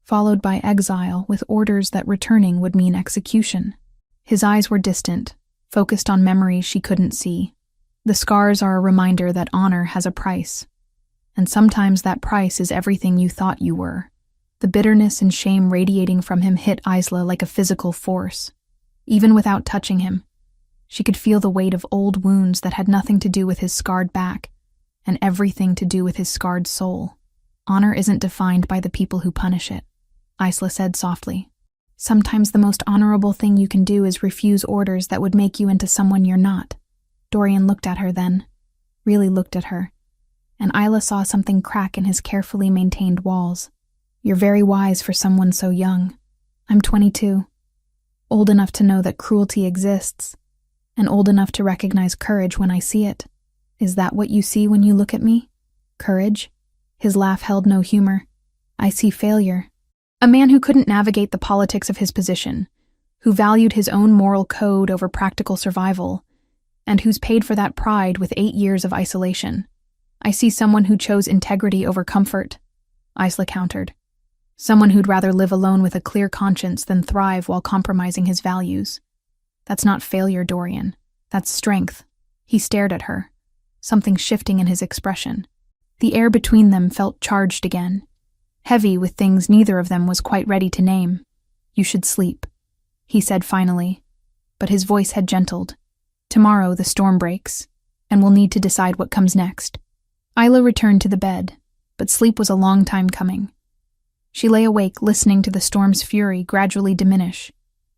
followed by exile with orders that returning would mean execution." His eyes were distant, focused on memories she couldn't see. "The scars are a reminder that honor has a price, and sometimes that price is everything you thought you were." The bitterness and shame radiating from him hit Isla like a physical force. Even without touching him, she could feel the weight of old wounds that had nothing to do with his scarred back, and everything to do with his scarred soul. "Honor isn't defined by the people who punish it," Isla said softly. "Sometimes the most honorable thing you can do is refuse orders that would make you into someone you're not." Dorian looked at her then, really looked at her, and Isla saw something crack in his carefully maintained walls. "You're very wise for someone so young. I'm 22, old enough to know that cruelty exists, and old enough to recognize courage when I see it. Is that what you see when you look at me? Courage?" His laugh held no humor. "I see failure. A man who couldn't navigate the politics of his position, who valued his own moral code over practical survival, and who's paid for that pride with 8 years of isolation. I see someone who chose integrity over comfort," Isla countered. Someone who'd rather live alone with a clear conscience than thrive while compromising his values. That's not failure, Dorian. That's strength. He stared at her, something shifting in his expression. The air between them felt charged again, heavy with things neither of them was quite ready to name. You should sleep, he said finally, but his voice had gentled. Tomorrow the storm breaks, and we'll need to decide what comes next. Isla returned to the bed, but sleep was a long time coming. She lay awake listening to the storm's fury gradually diminish,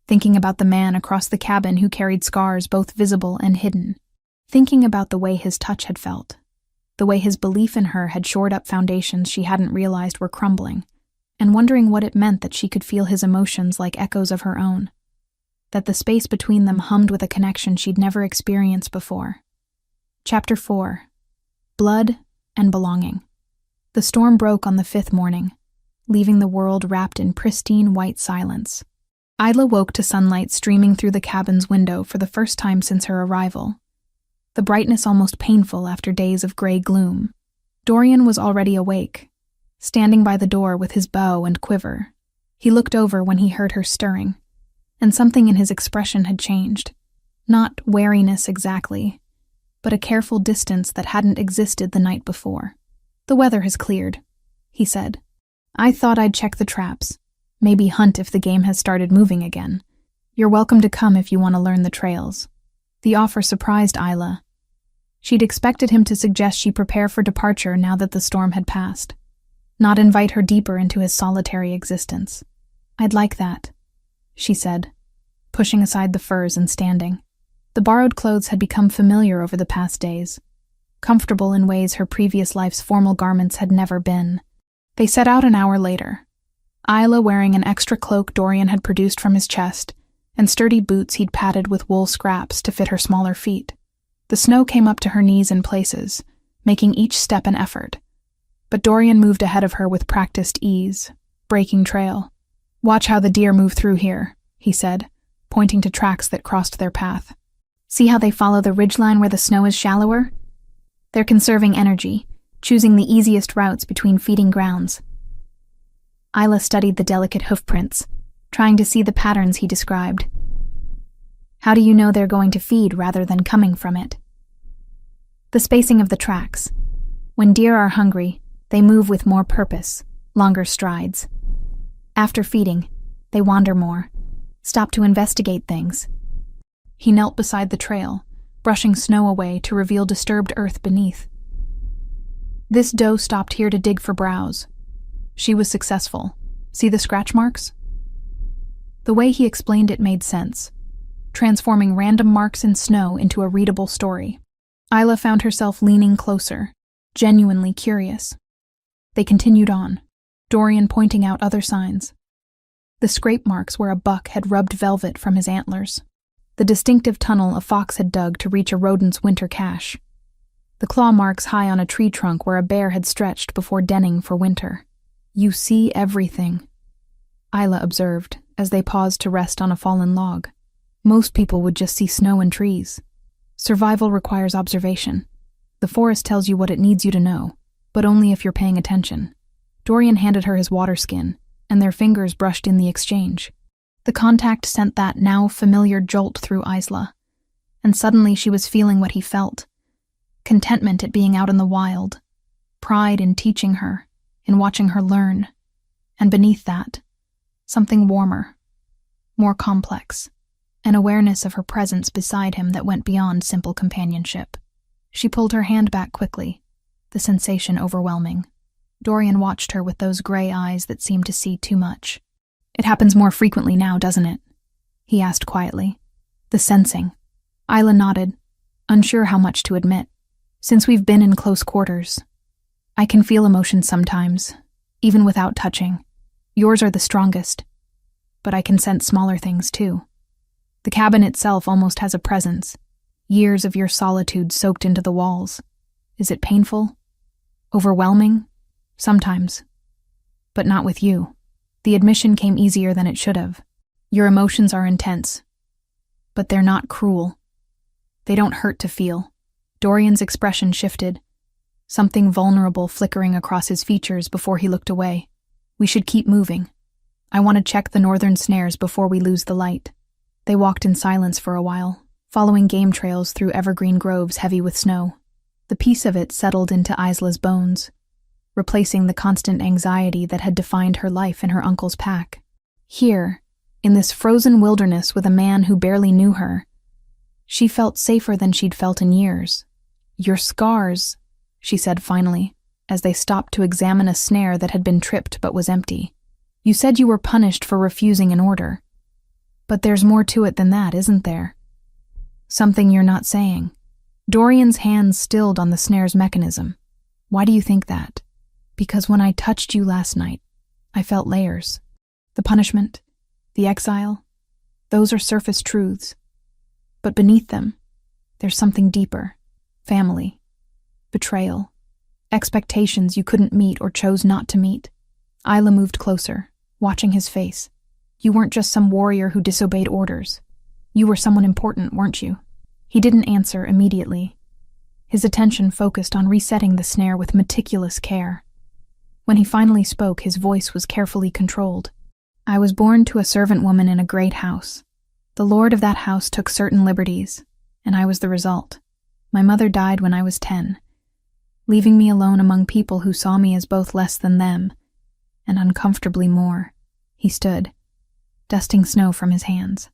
thinking about the man across the cabin who carried scars both visible and hidden, thinking about the way his touch had felt, the way his belief in her had shored up foundations she hadn't realized were crumbling, and wondering what it meant that she could feel his emotions like echoes of her own, that the space between them hummed with a connection she'd never experienced before. Chapter 4. Blood and Belonging. The storm broke on the 5th morning, leaving the world wrapped in pristine white silence. Isla woke to sunlight streaming through the cabin's window for the first time since her arrival, the brightness almost painful after days of gray gloom. Dorian was already awake, standing by the door with his bow and quiver. He looked over when he heard her stirring, and something in his expression had changed. Not wariness exactly, but a careful distance that hadn't existed the night before. "The weather has cleared," he said. "I thought I'd check the traps, maybe hunt if the game has started moving again. You're welcome to come if you want to learn the trails." The offer surprised Isla. She'd expected him to suggest she prepare for departure now that the storm had passed, not invite her deeper into his solitary existence. "I'd like that," she said, pushing aside the furs and standing. The borrowed clothes had become familiar over the past days, comfortable in ways her previous life's formal garments had never been. They set out an hour later, Isla wearing an extra cloak Dorian had produced from his chest, and sturdy boots he'd padded with wool scraps to fit her smaller feet. The snow came up to her knees in places, making each step an effort. But Dorian moved ahead of her with practiced ease, breaking trail. "Watch how the deer move through here," he said, pointing to tracks that crossed their path. "See how they follow the ridgeline where the snow is shallower? They're conserving energy, choosing the easiest routes between feeding grounds." Isla studied the delicate hoofprints, trying to see the patterns he described. "How do you know they're going to feed rather than coming from it?" "The spacing of the tracks. When deer are hungry, they move with more purpose, longer strides. After feeding, they wander more, stop to investigate things." He knelt beside the trail, brushing snow away to reveal disturbed earth beneath. "This doe stopped here to dig for browse. She was successful. See the scratch marks?" The way he explained it made sense, transforming random marks in snow into a readable story. Isla found herself leaning closer, genuinely curious. They continued on, Dorian pointing out other signs. The scrape marks where a buck had rubbed velvet from his antlers. The distinctive tunnel a fox had dug to reach a rodent's winter cache. The claw marks high on a tree trunk where a bear had stretched before denning for winter. "You see everything," Isla observed as they paused to rest on a fallen log. "Most people would just see snow and trees. Survival requires observation. The forest tells you what it needs you to know, but only if you're paying attention." Dorian handed her his water skin, and their fingers brushed in the exchange. The contact sent that now familiar jolt through Isla, and suddenly she was feeling what he felt. Contentment at being out in the wild, pride in teaching her, in watching her learn, and beneath that, something warmer, more complex, an awareness of her presence beside him that went beyond simple companionship. She pulled her hand back quickly, the sensation overwhelming. Dorian watched her with those gray eyes that seemed to see too much. "It happens more frequently now, doesn't it?" he asked quietly. "The sensing." Isla nodded, unsure how much to admit. "Since we've been in close quarters, I can feel emotions sometimes, even without touching. Yours are the strongest, but I can sense smaller things too. The cabin itself almost has a presence, years of your solitude soaked into the walls. Is it painful? Overwhelming? Sometimes. But not with you. The admission came easier than it should have. Your emotions are intense, but they're not cruel. They don't hurt to feel." Dorian's expression shifted, something vulnerable flickering across his features before he looked away. We should keep moving. I want to check the northern snares before we lose the light. They walked in silence for a while, following game trails through evergreen groves heavy with snow. The peace of it settled into Isla's bones, replacing the constant anxiety that had defined her life in her uncle's pack. Here, in this frozen wilderness with a man who barely knew her, she felt safer than she'd felt in years. "Your scars," she said finally, as they stopped to examine a snare that had been tripped but was empty. "You said you were punished for refusing an order. But there's more to it than that, isn't there? Something you're not saying." Dorian's hands stilled on the snare's mechanism. "Why do you think that?" "Because when I touched you last night, I felt layers. The punishment, the exile, those are surface truths. But beneath them, there's something deeper. Family, betrayal, expectations you couldn't meet or chose not to meet." Isla moved closer, watching his face. "You weren't just some warrior who disobeyed orders. You were someone important, weren't you?" He didn't answer immediately. His attention focused on resetting the snare with meticulous care. When he finally spoke, his voice was carefully controlled. "I was born to a servant woman in a great house. The lord of that house took certain liberties, and I was the result. My mother died when I was 10, leaving me alone among people who saw me as both less than them, and uncomfortably more." He stood, dusting snow from his hands.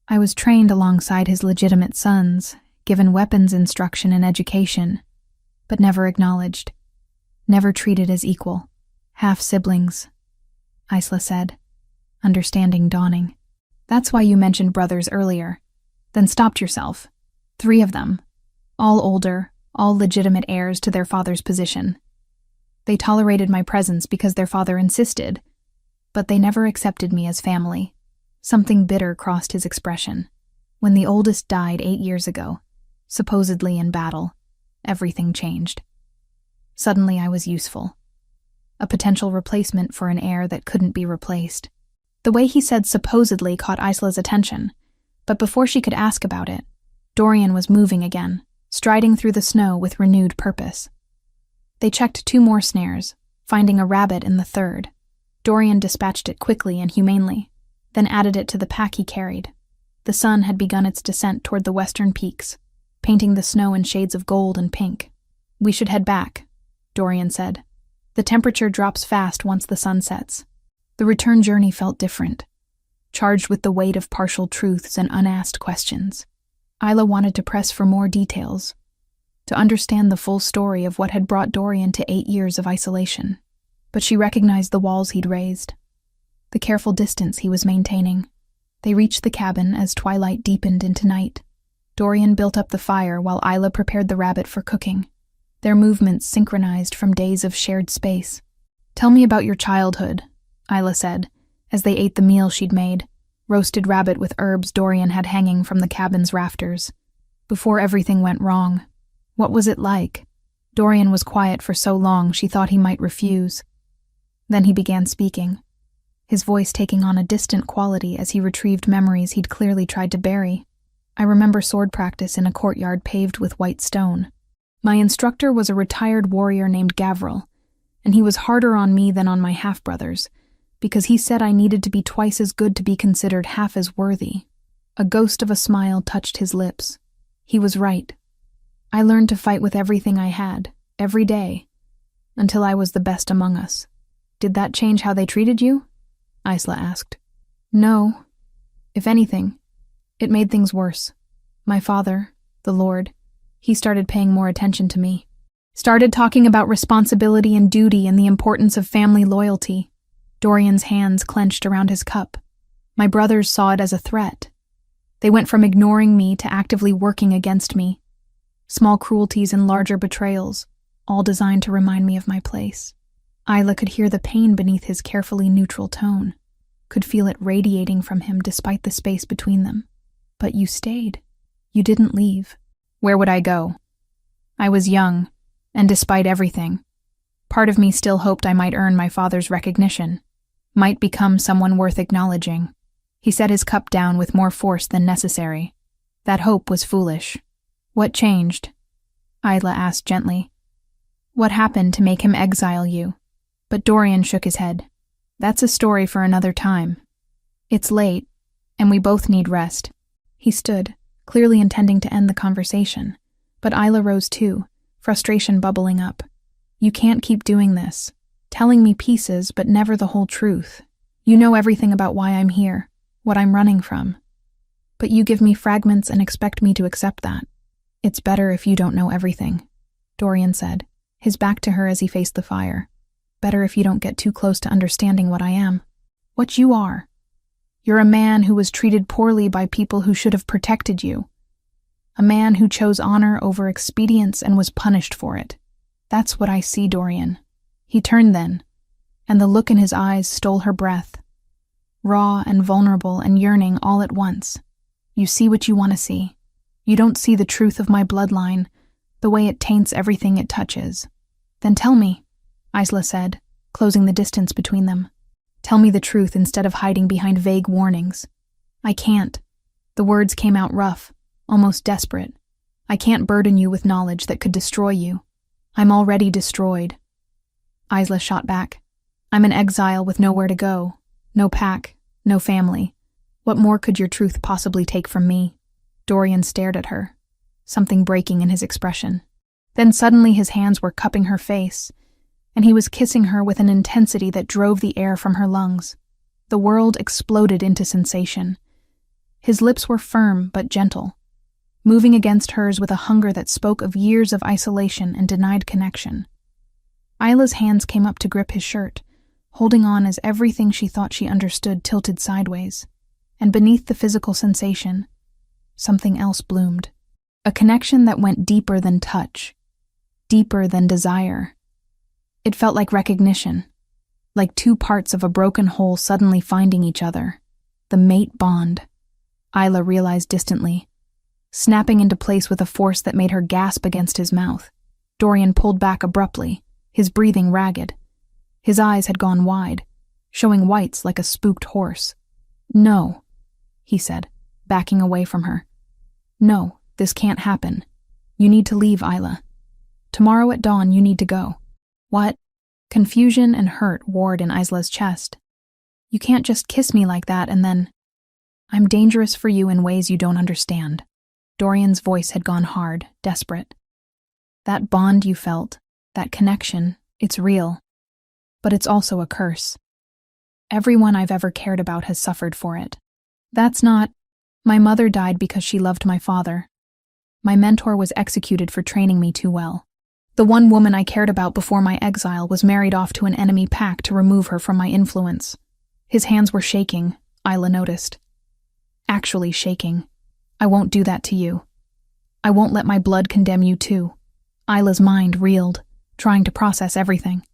"I was trained alongside his legitimate sons, given weapons instruction and education, but never acknowledged, never treated as equal. Half-siblings," Isla said, understanding dawning. "That's why you mentioned brothers earlier, then stopped yourself. 3 of them, all older, all legitimate heirs to their father's position. They tolerated my presence because their father insisted, but they never accepted me as family." Something bitter crossed his expression. "When the oldest died 8 years ago, supposedly in battle, everything changed. Suddenly I was useful. A potential replacement for an heir that couldn't be replaced." The way he said supposedly caught Isla's attention, but before she could ask about it, Dorian was moving again, striding through the snow with renewed purpose. They checked 2 more snares, finding a rabbit in the 3rd. Dorian dispatched it quickly and humanely, then added it to the pack he carried. The sun had begun its descent toward the western peaks, painting the snow in shades of gold and pink. "We should head back," Dorian said. "The temperature drops fast once the sun sets." The return journey felt different, charged with the weight of partial truths and unasked questions. Isla wanted to press for more details, to understand the full story of what had brought Dorian to 8 years of isolation. But she recognized the walls he'd raised, the careful distance he was maintaining. They reached the cabin as twilight deepened into night. Dorian built up the fire while Isla prepared the rabbit for cooking, their movements synchronized from days of shared space. "Tell me about your childhood," Isla said, as they ate the meal she'd made, roasted rabbit with herbs Dorian had hanging from the cabin's rafters. "Before everything went wrong, what was it like?" Dorian was quiet for so long she thought he might refuse. Then he began speaking, his voice taking on a distant quality as he retrieved memories he'd clearly tried to bury. "I remember sword practice in a courtyard paved with white stone. My instructor was a retired warrior named Gavril, and he was harder on me than on my half-brothers, because he said I needed to be twice as good to be considered half as worthy." A ghost of a smile touched his lips. He was right. "I learned to fight with everything I had, every day, until I was the best among us." "Did that change how they treated you?" Isla asked. "No. If anything, it made things worse. My father, the Lord, he started paying more attention to me. Started talking about responsibility and duty and the importance of family loyalty." Dorian's hands clenched around his cup. "My brothers saw it as a threat. They went from ignoring me to actively working against me. Small cruelties and larger betrayals, all designed to remind me of my place." Isla could hear the pain beneath his carefully neutral tone, could feel it radiating from him despite the space between them. "But you stayed. You didn't leave." "Where would I go? I was young, and despite everything, part of me still hoped I might earn my father's recognition, might become someone worth acknowledging." He set his cup down with more force than necessary. "That hope was foolish." "What changed?" Isla asked gently. "What happened to make him exile you?" But Dorian shook his head. That's a story for another time. It's late, and we both need rest. He stood, clearly intending to end the conversation, but Isla rose too, frustration bubbling up. You can't keep doing this, telling me pieces but never the whole truth. You know everything about why I'm here, what I'm running from. But you give me fragments and expect me to accept that. It's better if you don't know everything, Dorian said, his back to her as he faced the fire. Better if you don't get too close to understanding what I am. What you are. You're a man who was treated poorly by people who should have protected you. A man who chose honor over expedience and was punished for it. That's what I see, Dorian. He turned then, and the look in his eyes stole her breath. Raw and vulnerable and yearning all at once. You see what you want to see. You don't see the truth of my bloodline, the way it taints everything it touches. Then tell me, Isla said, closing the distance between them. Tell me the truth instead of hiding behind vague warnings. I can't. The words came out rough, almost desperate. I can't burden you with knowledge that could destroy you. I'm already destroyed. Isla shot back. I'm an exile with nowhere to go. No pack, no family. What more could your truth possibly take from me? Dorian stared at her, something breaking in his expression. Then suddenly his hands were cupping her face, and he was kissing her with an intensity that drove the air from her lungs. The world exploded into sensation. His lips were firm but gentle, moving against hers with a hunger that spoke of years of isolation and denied connection. Isla's hands came up to grip his shirt, holding on as everything she thought she understood tilted sideways. And beneath the physical sensation, something else bloomed. A connection that went deeper than touch, deeper than desire. It felt like recognition, like two parts of a broken whole suddenly finding each other. The mate bond, Isla realized distantly, snapping into place with a force that made her gasp against his mouth. Dorian pulled back abruptly, his breathing ragged. His eyes had gone wide, showing whites like a spooked horse. No, he said, backing away from her. No, this can't happen. You need to leave, Isla. Tomorrow at dawn you need to go. What? Confusion and hurt warred in Isla's chest. You can't just kiss me like that and then... I'm dangerous for you in ways you don't understand. Dorian's voice had gone hard, desperate. That bond you felt, that connection, it's real. But it's also a curse. Everyone I've ever cared about has suffered for it. That's not... My mother died because she loved my father. My mentor was executed for training me too well. The one woman I cared about before my exile was married off to an enemy pack to remove her from my influence. His hands were shaking, Isla noticed. Actually shaking. I won't do that to you. I won't let my blood condemn you too. Isla's mind reeled, trying to process everything.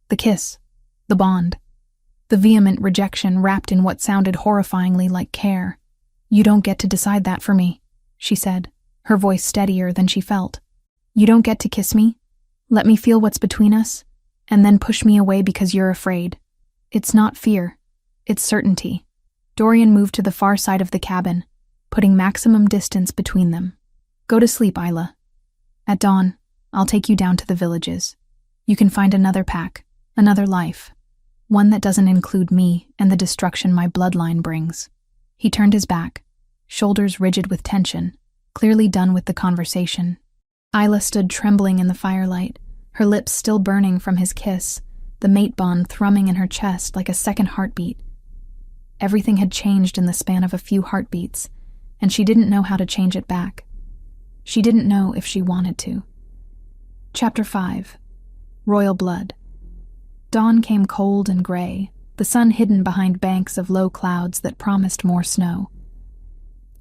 The kiss. The bond. The vehement rejection wrapped in what sounded horrifyingly like care. You don't get to decide that for me, she said, her voice steadier than she felt. You don't get to kiss me, let me feel what's between us, and then push me away because you're afraid. It's not fear, it's certainty. Dorian moved to the far side of the cabin, putting maximum distance between them. Go to sleep, Isla. At dawn, I'll take you down to the villages. You can find another pack, another life. One that doesn't include me and the destruction my bloodline brings. He turned his back, shoulders rigid with tension, clearly done with the conversation. Isla stood trembling in the firelight, her lips still burning from his kiss, the mate bond thrumming in her chest like a second heartbeat. Everything had changed in the span of a few heartbeats, and she didn't know how to change it back. She didn't know if she wanted to. Chapter 5. Royal Blood. Dawn came cold and gray, the sun hidden behind banks of low clouds that promised more snow.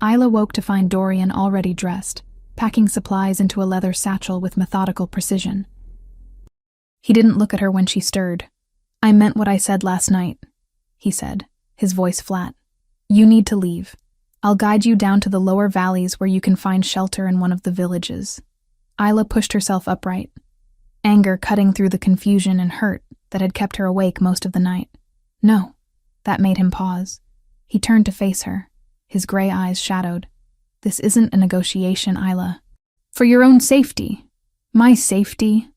Isla woke to find Dorian already dressed, packing supplies into a leather satchel with methodical precision. He didn't look at her when she stirred. I meant what I said last night, he said, his voice flat. You need to leave. I'll guide you down to the lower valleys where you can find shelter in one of the villages. Isla pushed herself upright, anger cutting through the confusion and hurt that had kept her awake most of the night. No, that made him pause. He turned to face her, his gray eyes shadowed. This isn't a negotiation, Isla. For your own safety. My safety.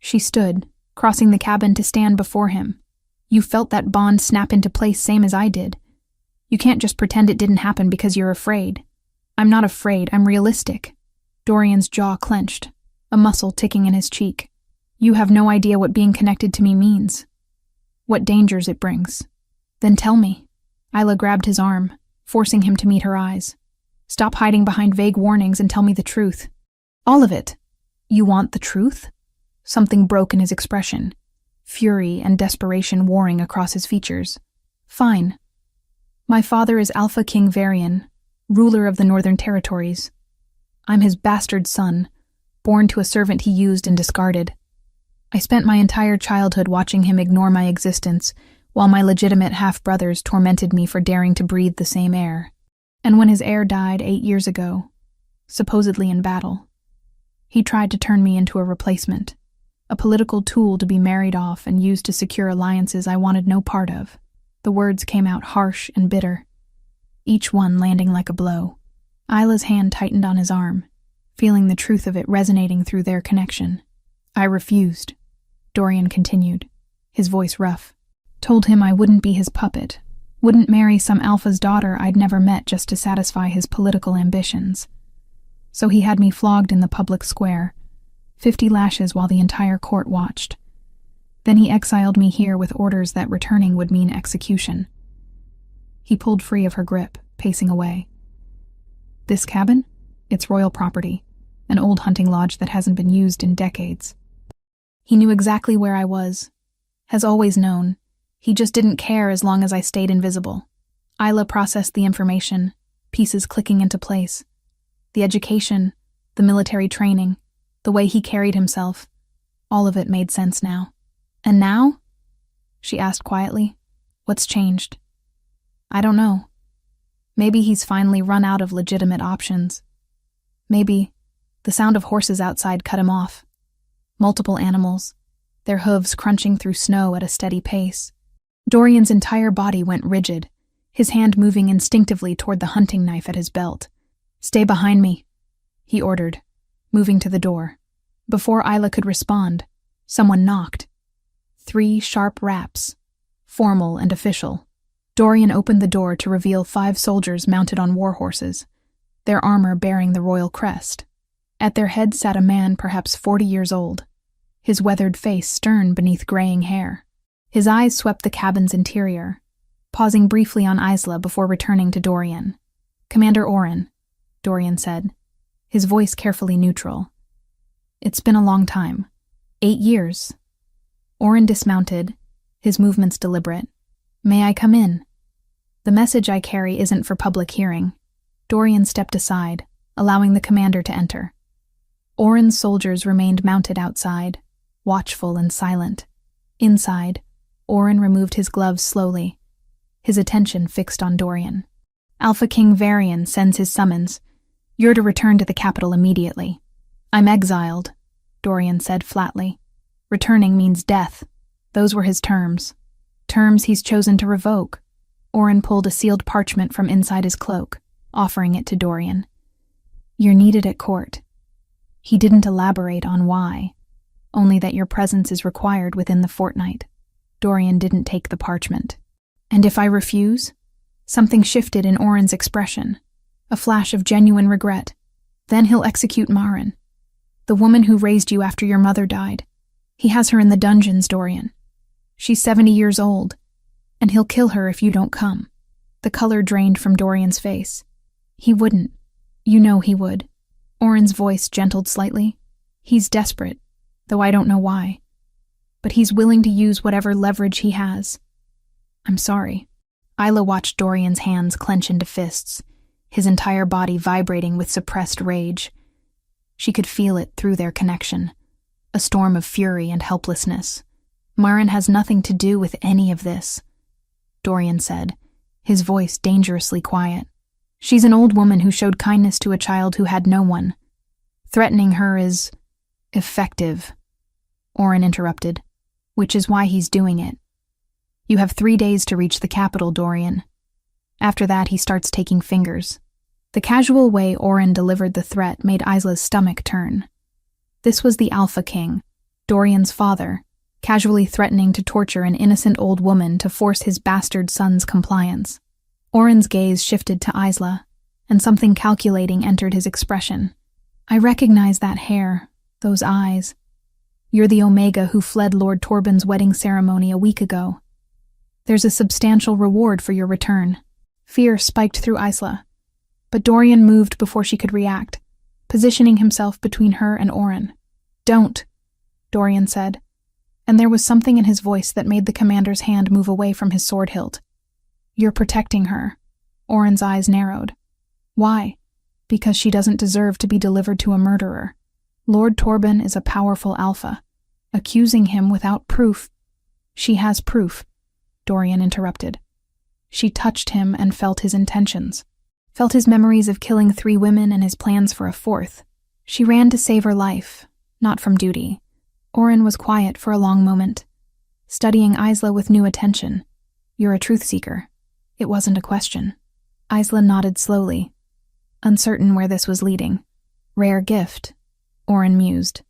She stood, crossing the cabin to stand before him. You felt that bond snap into place same as I did. You can't just pretend it didn't happen because you're afraid. I'm not afraid, I'm realistic. Dorian's jaw clenched, a muscle ticking in his cheek. You have no idea what being connected to me means. What dangers it brings. Then tell me. Isla grabbed his arm, forcing him to meet her eyes. Stop hiding behind vague warnings and tell me the truth. All of it. You want the truth? Something broke in his expression, fury and desperation warring across his features. Fine. My father is Alpha King Varian, ruler of the Northern Territories. I'm his bastard son, born to a servant he used and discarded. I spent my entire childhood watching him ignore my existence, while my legitimate half-brothers tormented me for daring to breathe the same air. And when his heir died 8 years ago, supposedly in battle, he tried to turn me into a replacement, a political tool to be married off and used to secure alliances I wanted no part of. The words came out harsh and bitter, each one landing like a blow. Isla's hand tightened on his arm, feeling the truth of it resonating through their connection. I refused, Dorian continued, his voice rough. Told him I wouldn't be his puppet, wouldn't marry some alpha's daughter I'd never met just to satisfy his political ambitions. So he had me flogged in the public square, 50 lashes while the entire court watched. Then he exiled me here with orders that returning would mean execution. He pulled free of her grip, pacing away. This cabin? It's royal property, an old hunting lodge that hasn't been used in decades. He knew exactly where I was, has always known. He just didn't care as long as I stayed invisible. Isla processed the information, pieces clicking into place. The education, the military training, the way he carried himself, all of it made sense now. And now? She asked quietly. What's changed? I don't know. Maybe he's finally run out of legitimate options. Maybe the sound of horses outside cut him off. Multiple animals, their hooves crunching through snow at a steady pace. Dorian's entire body went rigid, his hand moving instinctively toward the hunting knife at his belt. Stay behind me, he ordered, moving to the door. Before Isla could respond, someone knocked. 3 sharp raps, formal and official. Dorian opened the door to reveal 5 soldiers mounted on war horses, their armor bearing the royal crest. At their head sat a man perhaps 40 years old, his weathered face stern beneath graying hair. His eyes swept the cabin's interior, pausing briefly on Isla before returning to Dorian. Commander Oren, Dorian said, his voice carefully neutral. It's been a long time. 8 years. Oren dismounted, his movements deliberate. May I come in? The message I carry isn't for public hearing. Dorian stepped aside, allowing the commander to enter. Oren's soldiers remained mounted outside, watchful and silent. Inside, Oren removed his gloves slowly, his attention fixed on Dorian. Alpha King Varian sends his summons. You're to return to the capital immediately. I'm exiled, Dorian said flatly. Returning means death. Those were his terms. Terms he's chosen to revoke. Oren pulled a sealed parchment from inside his cloak, offering it to Dorian. You're needed at court. He didn't elaborate on why, only that your presence is required within the fortnight. Dorian didn't take the parchment. And if I refuse? Something shifted in Oren's expression, a flash of genuine regret. Then he'll execute Marin, the woman who raised you after your mother died. He has her in the dungeons, Dorian. She's 70 years old, and he'll kill her if you don't come. The color drained from Dorian's face. He wouldn't. You know he would. Oren's voice gentled slightly. He's desperate, though I don't know why. But he's willing to use whatever leverage he has. I'm sorry. Isla watched Dorian's hands clench into fists, his entire body vibrating with suppressed rage. She could feel it through their connection, a storm of fury and helplessness. Marin has nothing to do with any of this, Dorian said, his voice dangerously quiet. She's an old woman who showed kindness to a child who had no one. Threatening her is effective, Oren interrupted, which is why he's doing it. You have 3 days to reach the capital, Dorian. After that, he starts taking fingers. The casual way Oren delivered the threat made Isla's stomach turn. This was the Alpha King, Dorian's father, casually threatening to torture an innocent old woman to force his bastard son's compliance. Oren's gaze shifted to Isla, and something calculating entered his expression. I recognize that hair, those eyes. You're the Omega who fled Lord Torben's wedding ceremony a week ago. There's a substantial reward for your return. Fear spiked through Isla, but Dorian moved before she could react, positioning himself between her and Oren. Don't, Dorian said, and there was something in his voice that made the commander's hand move away from his sword hilt. You're protecting her. Oren's eyes narrowed. Why? Because she doesn't deserve to be delivered to a murderer. Lord Torben is a powerful alpha. Accusing him without proof. She has proof, Dorian interrupted. She touched him and felt his intentions. Felt his memories of killing 3 women and his plans for a 4th. She ran to save her life, not from duty. Oren was quiet for a long moment, studying Isla with new attention. You're a truth seeker. It wasn't a question. Isla nodded slowly, uncertain where this was leading. Rare gift, Oren mused.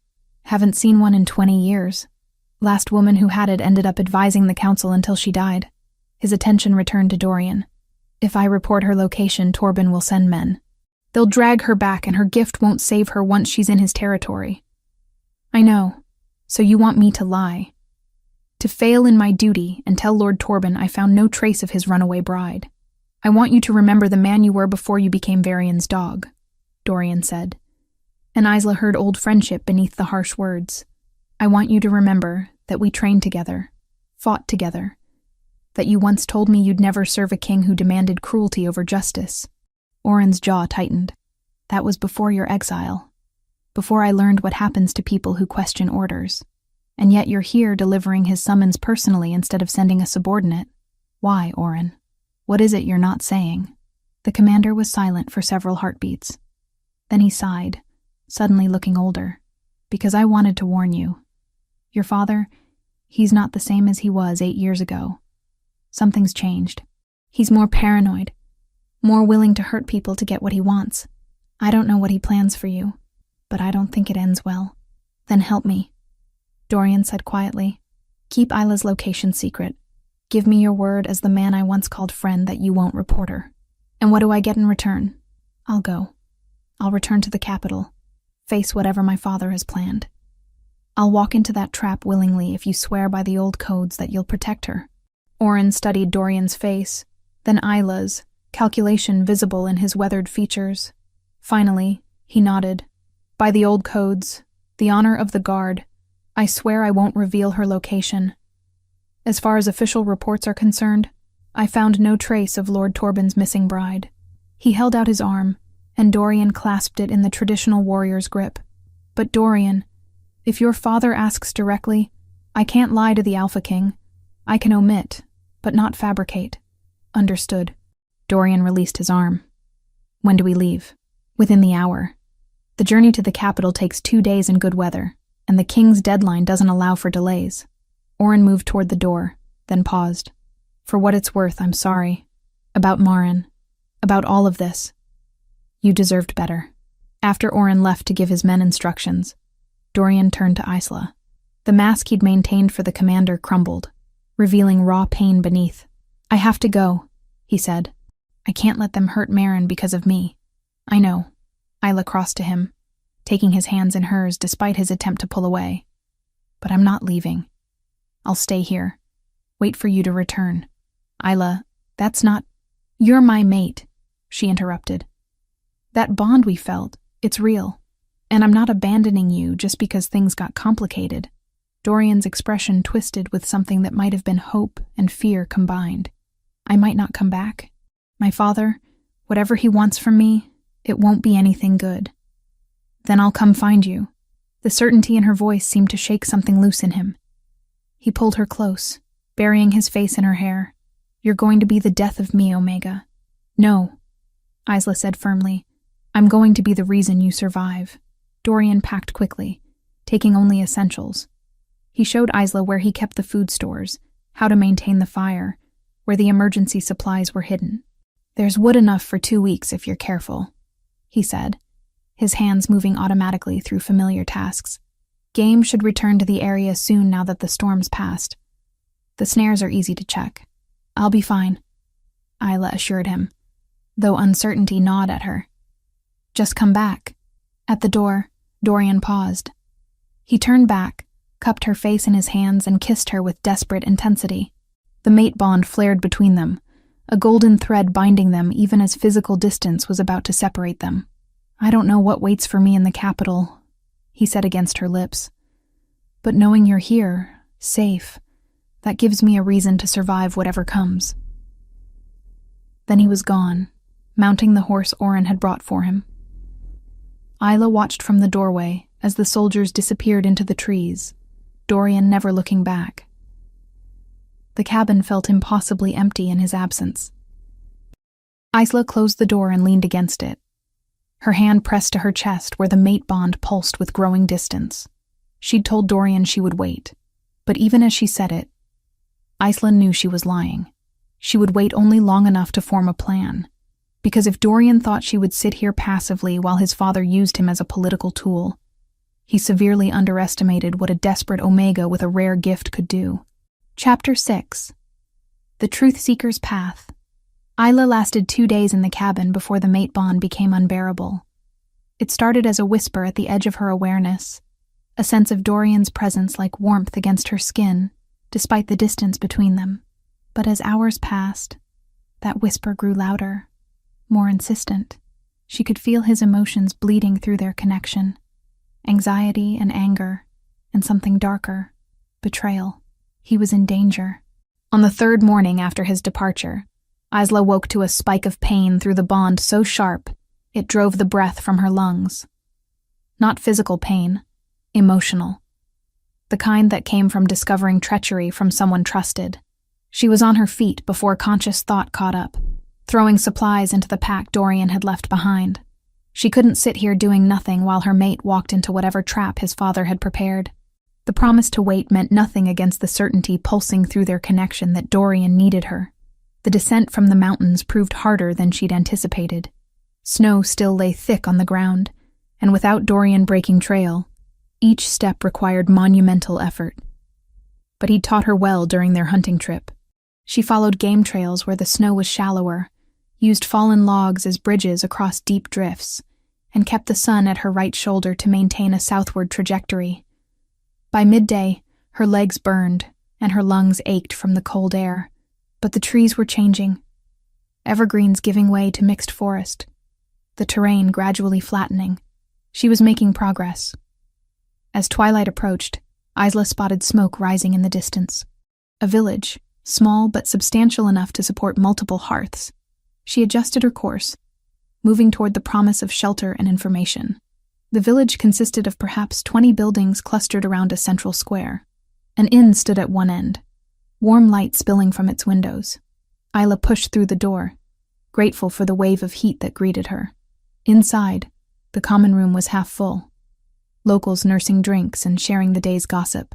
Haven't seen one in 20 years. Last woman who had it ended up advising the council until she died. His attention returned to Dorian. If I report her location, Torben will send men. They'll drag her back and her gift won't save her once she's in his territory. I know. So you want me to lie. To fail in my duty and tell Lord Torben I found no trace of his runaway bride. I want you to remember the man you were before you became Varian's dog, Dorian said. And Isla heard old friendship beneath the harsh words. I want you to remember that we trained together, fought together, that you once told me you'd never serve a king who demanded cruelty over justice. Oren's jaw tightened. That was before your exile, before I learned what happens to people who question orders. And yet you're here delivering his summons personally instead of sending a subordinate. Why, Oren? What is it you're not saying? The commander was silent for several heartbeats. Then he sighed, suddenly looking older. Because I wanted to warn you. Your father, he's not the same as he was 8 years ago. Something's changed. He's more paranoid, more willing to hurt people to get what he wants. I don't know what he plans for you, but I don't think it ends well. Then help me, Dorian said quietly. Keep Isla's location secret. Give me your word as the man I once called friend that you won't report her. And what do I get in return? I'll go. I'll return to the capital, face whatever my father has planned. I'll walk into that trap willingly if you swear by the old codes that you'll protect her. Oren studied Dorian's face, then Isla's, calculation visible in his weathered features. Finally, he nodded. By the old codes, the honor of the guard, I swear I won't reveal her location. As far as official reports are concerned, I found no trace of Lord Torben's missing bride. He held out his arm, and Dorian clasped it in the traditional warrior's grip. But Dorian, if your father asks directly, I can't lie to the Alpha King. I can omit, but not fabricate. Understood. Dorian released his arm. When do we leave? Within the hour. The journey to the capital takes 2 days in good weather, and the king's deadline doesn't allow for delays. Oren moved toward the door, then paused. For what it's worth, I'm sorry. About Maren. About all of this. You deserved better. After Oren left to give his men instructions, Dorian turned to Isla. The mask he'd maintained for the commander crumbled, revealing raw pain beneath. I have to go, he said. I can't let them hurt Maren because of me. I know. Isla crossed to him, taking his hands in hers despite his attempt to pull away. But I'm not leaving. I'll stay here. Wait for you to return. Isla, that's not... You're my mate, she interrupted. That bond we felt, it's real. And I'm not abandoning you just because things got complicated. Dorian's expression twisted with something that might have been hope and fear combined. I might not come back. My father, whatever he wants from me, it won't be anything good. Then I'll come find you. The certainty in her voice seemed to shake something loose in him. He pulled her close, burying his face in her hair. You're going to be the death of me, Omega. No, Isla said firmly. I'm going to be the reason you survive. Dorian packed quickly, taking only essentials. He showed Isla where he kept the food stores, how to maintain the fire, where the emergency supplies were hidden. There's wood enough for 2 weeks if you're careful, he said, his hands moving automatically through familiar tasks. Game should return to the area soon now that the storm's passed. The snares are easy to check. I'll be fine, Isla assured him, though uncertainty gnawed at her. Just come back. At the door, Dorian paused. He turned back, cupped her face in his hands, and kissed her with desperate intensity. The mate bond flared between them, a golden thread binding them even as physical distance was about to separate them. I don't know what waits for me in the capital, he said against her lips. But knowing you're here, safe, that gives me a reason to survive whatever comes. Then he was gone, mounting the horse Oren had brought for him. Isla watched from the doorway as the soldiers disappeared into the trees, Dorian never looking back. The cabin felt impossibly empty in his absence. Isla closed the door and leaned against it. Her hand pressed to her chest where the mate bond pulsed with growing distance. She'd told Dorian she would wait, but even as she said it, Isla knew she was lying. She would wait only long enough to form a plan, because if Dorian thought she would sit here passively while his father used him as a political tool, he severely underestimated what a desperate Omega with a rare gift could do. Chapter 6. The Truth Seeker's Path. Isla lasted 2 days in the cabin before the mate bond became unbearable. It started as a whisper at the edge of her awareness, a sense of Dorian's presence like warmth against her skin, despite the distance between them. But as hours passed, that whisper grew louder, more insistent. She could feel his emotions bleeding through their connection. Anxiety and anger, and something darker, betrayal. He was in danger. On the third morning after his departure, Isla woke to a spike of pain through the bond so sharp it drove the breath from her lungs. Not physical pain, emotional. The kind that came from discovering treachery from someone trusted. She was on her feet before conscious thought caught up, throwing supplies into the pack Dorian had left behind. She couldn't sit here doing nothing while her mate walked into whatever trap his father had prepared. The promise to wait meant nothing against the certainty pulsing through their connection that Dorian needed her. The descent from the mountains proved harder than she'd anticipated. Snow still lay thick on the ground, and without Dorian breaking trail, each step required monumental effort. But he'd taught her well during their hunting trip. She followed game trails where the snow was shallower, used fallen logs as bridges across deep drifts, and kept the sun at her right shoulder to maintain a southward trajectory. By midday, her legs burned, and her lungs ached from the cold air. But the trees were changing, evergreens giving way to mixed forest, the terrain gradually flattening. She was making progress. As twilight approached, Isla spotted smoke rising in the distance. A village, small but substantial enough to support multiple hearths. She adjusted her course, moving toward the promise of shelter and information. The village consisted of perhaps 20 buildings clustered around a central square. An inn stood at one end, warm light spilling from its windows. Isla pushed through the door, grateful for the wave of heat that greeted her. Inside, the common room was half full, locals nursing drinks and sharing the day's gossip.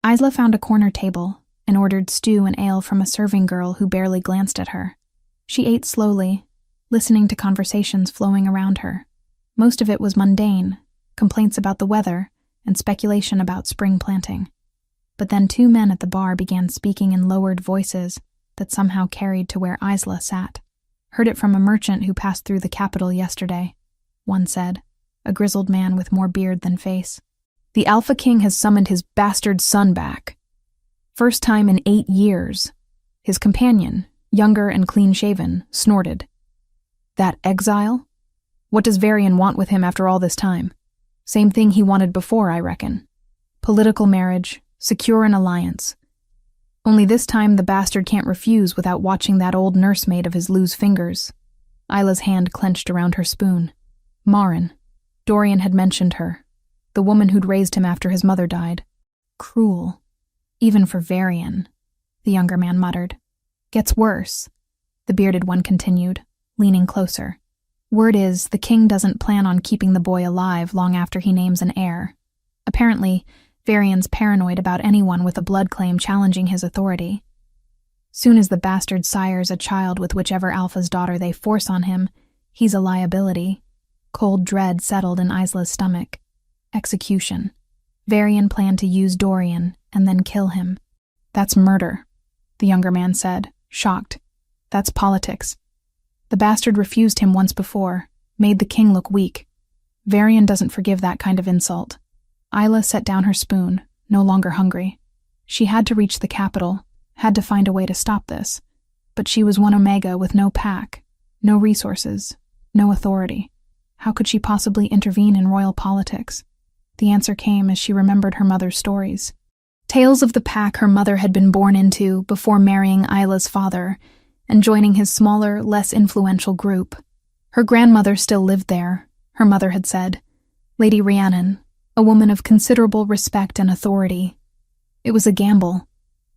Isla found a corner table and ordered stew and ale from a serving girl who barely glanced at her. She ate slowly, listening to conversations flowing around her. Most of it was mundane, complaints about the weather and speculation about spring planting. But then 2 men at the bar began speaking in lowered voices that somehow carried to where Isla sat. Heard it from a merchant who passed through the capital yesterday, one said, a grizzled man with more beard than face. The Alpha King has summoned his bastard son back. First time in 8 years. His companion, younger and clean-shaven, snorted. That exile? What does Varian want with him after all this time? Same thing he wanted before, I reckon. Political marriage, secure an alliance. Only this time the bastard can't refuse without watching that old nursemaid of his lose fingers. Isla's hand clenched around her spoon. Marin. Dorian had mentioned her. The woman who'd raised him after his mother died. Cruel. Even for Varian, the younger man muttered. Gets worse, the bearded one continued, leaning closer. Word is, the king doesn't plan on keeping the boy alive long after he names an heir. Apparently, Varian's paranoid about anyone with a blood claim challenging his authority. Soon as the bastard sires a child with whichever alpha's daughter they force on him, he's a liability. Cold dread settled in Isla's stomach. Execution. Varian planned to use Dorian and then kill him. That's murder, the younger man said, shocked. That's politics. The bastard refused him once before, made the king look weak. Varian doesn't forgive that kind of insult. Isla set down her spoon, no longer hungry. She had to reach the capital, had to find a way to stop this. But she was one Omega with no pack, no resources, no authority. How could she possibly intervene in royal politics? The answer came as she remembered her mother's stories. Tales of the pack her mother had been born into before marrying Isla's father and joining his smaller, less influential group. Her grandmother still lived there, her mother had said. Lady Rhiannon, a woman of considerable respect and authority. It was a gamble.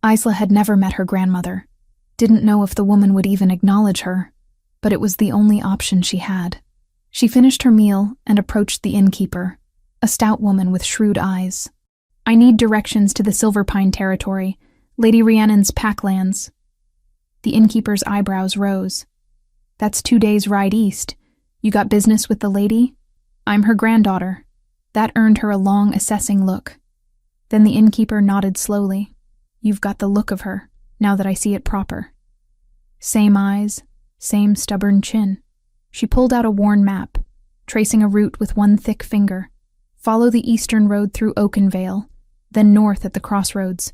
Isla had never met her grandmother, didn't know if the woman would even acknowledge her, but it was the only option she had. She finished her meal and approached the innkeeper, a stout woman with shrewd eyes. I need directions to the Silverpine territory, Lady Rhiannon's packlands. The innkeeper's eyebrows rose. That's 2 days' ride east. You got business with the lady? I'm her granddaughter. That earned her a long, assessing look. Then the innkeeper nodded slowly. You've got the look of her, now that I see it proper. Same eyes, same stubborn chin. She pulled out a worn map, tracing a route with one thick finger. Follow the eastern road through Oakenvale, then north at the crossroads.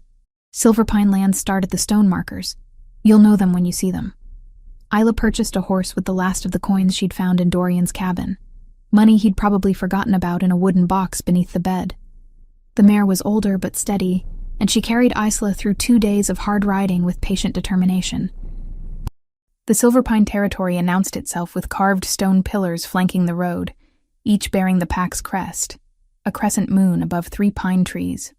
Silverpine lands start at the stone markers. You'll know them when you see them. Isla purchased a horse with the last of the coins she'd found in Dorian's cabin. Money he'd probably forgotten about in a wooden box beneath the bed. The mare was older but steady, and she carried Isla through 2 days of hard riding with patient determination. The Silverpine territory announced itself with carved stone pillars flanking the road, each bearing the pack's crest, a crescent moon above 3 pine trees.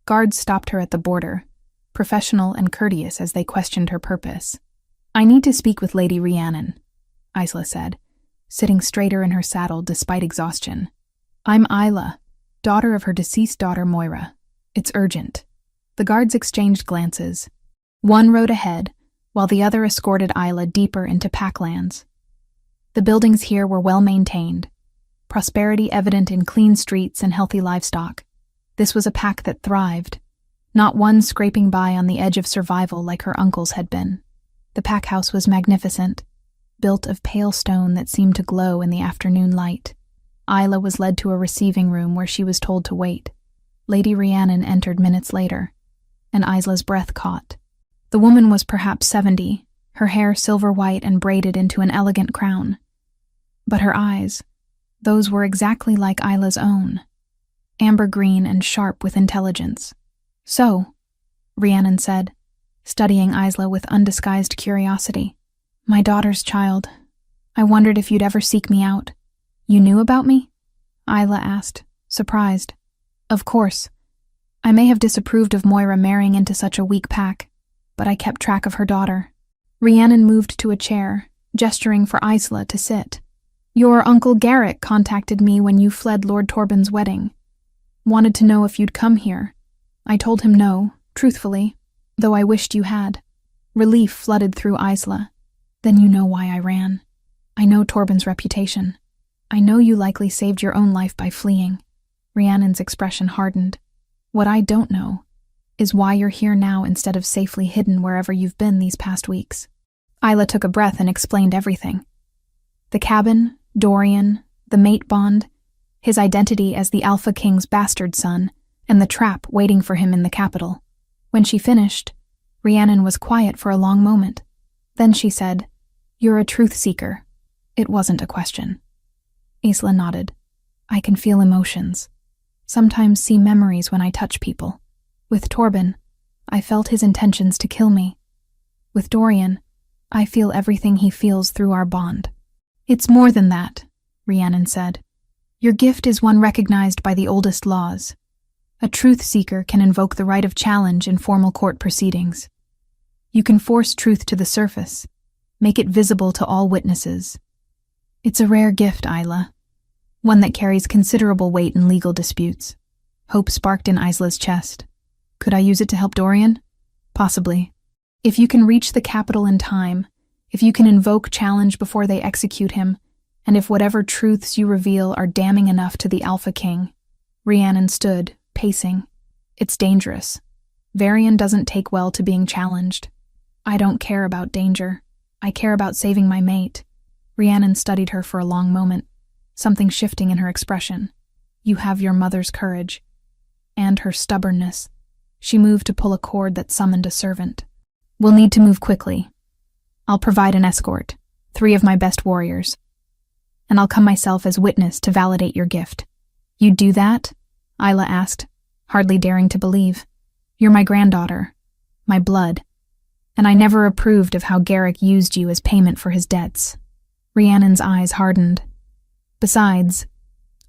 Guards stopped her at the border, professional and courteous as they questioned her purpose. I need to speak with Lady Rhiannon, Isla said, sitting straighter in her saddle despite exhaustion. I'm Isla, daughter of her deceased daughter Moira. It's urgent. The guards exchanged glances. One rode ahead, while the other escorted Isla deeper into packlands. The buildings here were well maintained, prosperity evident in clean streets and healthy livestock. This was a pack that thrived, not one scraping by on the edge of survival like her uncle's had been. The pack house was magnificent, built of pale stone that seemed to glow in the afternoon light. Isla was led to a receiving room where she was told to wait. Lady Rhiannon entered minutes later, and Isla's breath caught. The woman was perhaps 70, her hair silver white and braided into an elegant crown. But her eyes, those were exactly like Isla's own, amber green and sharp with intelligence. So, Rhiannon said, studying Isla with undisguised curiosity. My daughter's child. I wondered if you'd ever seek me out. You knew about me? Isla asked, surprised. Of course. I may have disapproved of Moira marrying into such a weak pack, but I kept track of her daughter. Rhiannon moved to a chair, gesturing for Isla to sit. Your Uncle Garrick contacted me when you fled Lord Torben's wedding. Wanted to know if you'd come here. I told him no, truthfully, though I wished you had. Relief flooded through Isla. Then you know why I ran. I know Torben's reputation. I know you likely saved your own life by fleeing. Rhiannon's expression hardened. What I don't know is why you're here now instead of safely hidden wherever you've been these past weeks. Isla took a breath and explained everything. The cabin, Dorian, the mate bond, his identity as the Alpha King's bastard son, and the trap waiting for him in the capital. When she finished, Rhiannon was quiet for a long moment. Then she said, You're a truth seeker. It wasn't a question. Isla nodded. I can feel emotions. Sometimes see memories when I touch people. With Torben, I felt his intentions to kill me. With Dorian, I feel everything he feels through our bond. It's more than that, Rhiannon said. Your gift is one recognized by the oldest laws. A truth seeker can invoke the right of challenge in formal court proceedings. You can force truth to the surface, make it visible to all witnesses. It's a rare gift, Isla, one that carries considerable weight in legal disputes. Hope sparked in Isla's chest. Could I use it to help Dorian? Possibly. If you can reach the capital in time, if you can invoke challenge before they execute him, and if whatever truths you reveal are damning enough to the Alpha King. Rhiannon stood, pacing. It's dangerous. Varian doesn't take well to being challenged. I don't care about danger. I care about saving my mate. Rhiannon studied her for a long moment, something shifting in her expression. You have your mother's courage. And her stubbornness. She moved to pull a cord that summoned a servant. We'll need to move quickly. I'll provide an escort, 3 of my best warriors. And I'll come myself as witness to validate your gift. You'd do that? Isla asked, hardly daring to believe. You're my granddaughter, my blood, and I never approved of how Garrick used you as payment for his debts. Rhiannon's eyes hardened. Besides,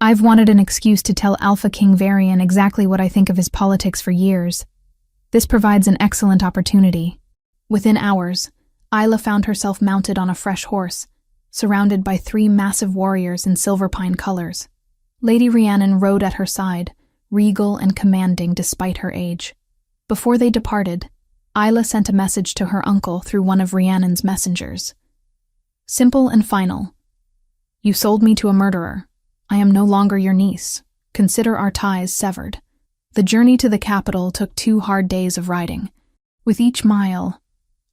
I've wanted an excuse to tell Alpha King Varian exactly what I think of his politics for years. This provides an excellent opportunity. Within hours, Isla found herself mounted on a fresh horse, surrounded by 3 massive warriors in silver pine colors. Lady Rhiannon rode at her side, regal and commanding despite her age. Before they departed, Isla sent a message to her uncle through one of Rhiannon's messengers. Simple and final. You sold me to a murderer. I am no longer your niece. Consider our ties severed. The journey to the capital took 2 hard days of riding. With each mile,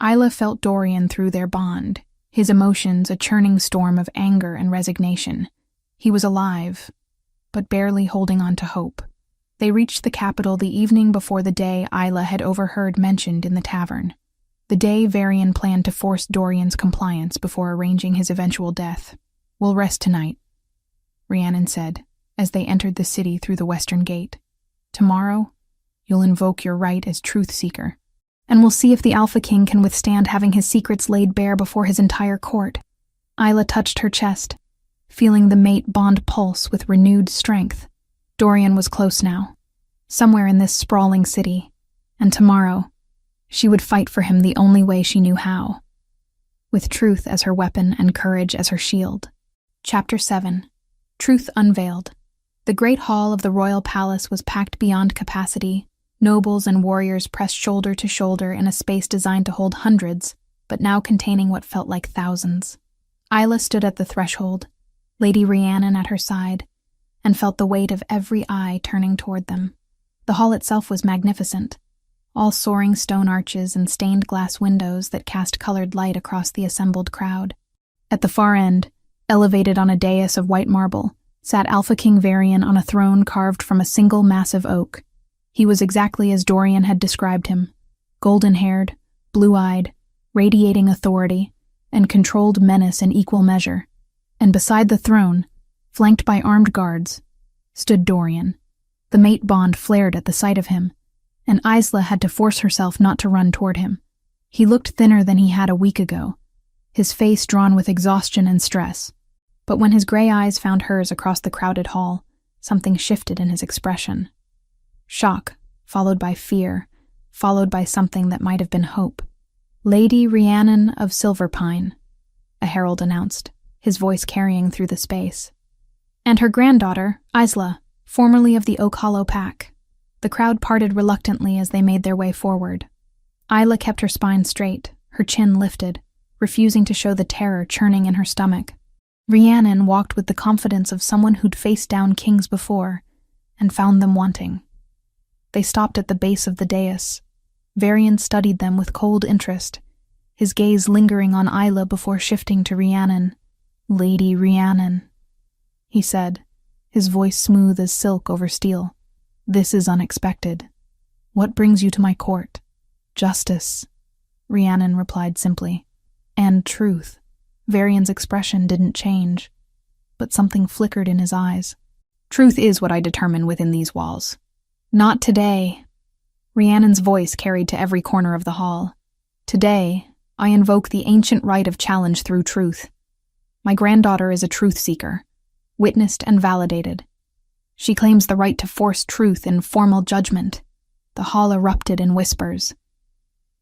Isla felt Dorian through their bond, his emotions a churning storm of anger and resignation. He was alive, but barely holding on to hope. They reached the capital the evening before the day Isla had overheard mentioned in the tavern. The day Varian planned to force Dorian's compliance before arranging his eventual death. We'll rest tonight, Rhiannon said, as they entered the city through the western gate. Tomorrow, you'll invoke your right as truth seeker, and we'll see if the Alpha King can withstand having his secrets laid bare before his entire court. Isla touched her chest, feeling the mate bond pulse with renewed strength. Dorian was close now, somewhere in this sprawling city, and tomorrow, she would fight for him the only way she knew how, with truth as her weapon and courage as her shield. Chapter 7. Truth Unveiled. The great hall of the royal palace was packed beyond capacity. Nobles and warriors pressed shoulder to shoulder in a space designed to hold hundreds, but now containing what felt like thousands. Isla stood at the threshold, Lady Rhiannon at her side, and felt the weight of every eye turning toward them. The hall itself was magnificent, all soaring stone arches and stained glass windows that cast colored light across the assembled crowd. At the far end, elevated on a dais of white marble, sat Alpha King Varian on a throne carved from a single massive oak. He was exactly as Dorian had described him, golden-haired, blue-eyed, radiating authority, and controlled menace in equal measure. And beside the throne, flanked by armed guards, stood Dorian. The mate bond flared at the sight of him, and Isla had to force herself not to run toward him. He looked thinner than he had a week ago, his face drawn with exhaustion and stress. But when his gray eyes found hers across the crowded hall, something shifted in his expression. Shock, followed by fear, followed by something that might have been hope. Lady Rhiannon of Silverpine, a herald announced, his voice carrying through the space. And her granddaughter, Isla, formerly of the Oak Hollow Pack. The crowd parted reluctantly as they made their way forward. Isla kept her spine straight, her chin lifted, refusing to show the terror churning in her stomach. Rhiannon walked with the confidence of someone who'd faced down kings before and found them wanting. They stopped at the base of the dais. Varian studied them with cold interest, his gaze lingering on Isla before shifting to Rhiannon. Lady Rhiannon, he said, his voice smooth as silk over steel. This is unexpected. What brings you to my court? Justice, Rhiannon replied simply. And truth. Varian's expression didn't change, but something flickered in his eyes. Truth is what I determine within these walls. Not today. Rhiannon's voice carried to every corner of the hall. Today, I invoke the ancient right of challenge through truth. My granddaughter is a truth seeker, witnessed and validated. She claims the right to force truth in formal judgment. The hall erupted in whispers.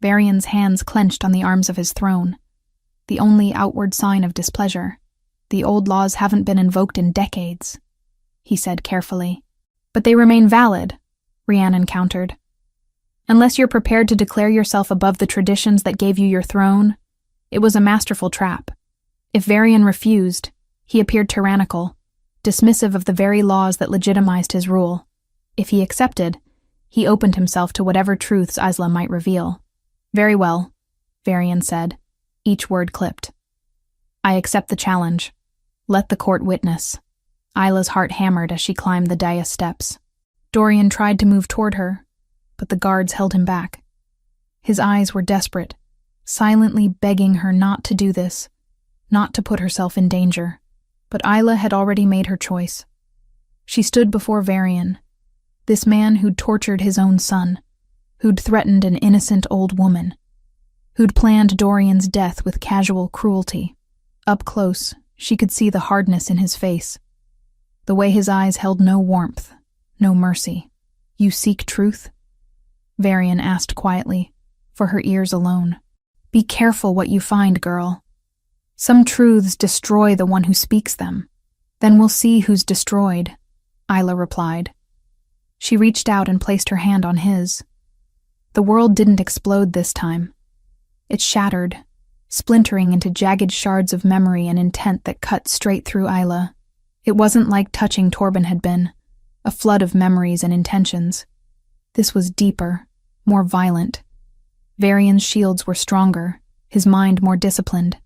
Varian's hands clenched on the arms of his throne, the only outward sign of displeasure. The old laws haven't been invoked in decades, he said carefully. But they remain valid, Rhiannon countered. Unless you're prepared to declare yourself above the traditions that gave you your throne, it was a masterful trap. If Varian refused, he appeared tyrannical, dismissive of the very laws that legitimized his rule. If he accepted, he opened himself to whatever truths Isla might reveal. "Very well," Varian said, each word clipped. "I accept the challenge. Let the court witness." Isla's heart hammered as she climbed the dais steps. Dorian tried to move toward her, but the guards held him back. His eyes were desperate, silently begging her not to do this, not to put herself in danger. But Isla had already made her choice. She stood before Varian, this man who'd tortured his own son, who'd threatened an innocent old woman, who'd planned Dorian's death with casual cruelty. Up close, she could see the hardness in his face, the way his eyes held no warmth, no mercy. "You seek truth?" Varian asked quietly, for her ears alone. "Be careful what you find, girl. Some truths destroy the one who speaks them. Then we'll see who's destroyed," Isla replied. She reached out and placed her hand on his. The world didn't explode this time. It shattered, splintering into jagged shards of memory and intent that cut straight through Isla. It wasn't like touching Torben had been, a flood of memories and intentions. This was deeper, more violent. Varian's shields were stronger, his mind more disciplined.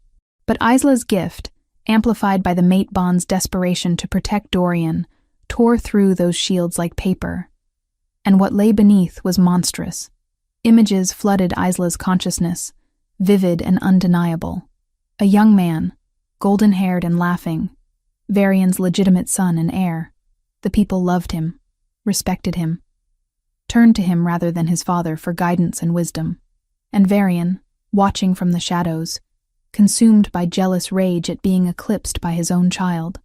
But Isla's gift, amplified by the mate bond's desperation to protect Dorian, tore through those shields like paper. And what lay beneath was monstrous. Images flooded Isla's consciousness, vivid and undeniable. A young man, golden-haired and laughing, Varian's legitimate son and heir. The people loved him, respected him, turned to him rather than his father for guidance and wisdom. And Varian, watching from the shadows, consumed by jealous rage at being eclipsed by his own child.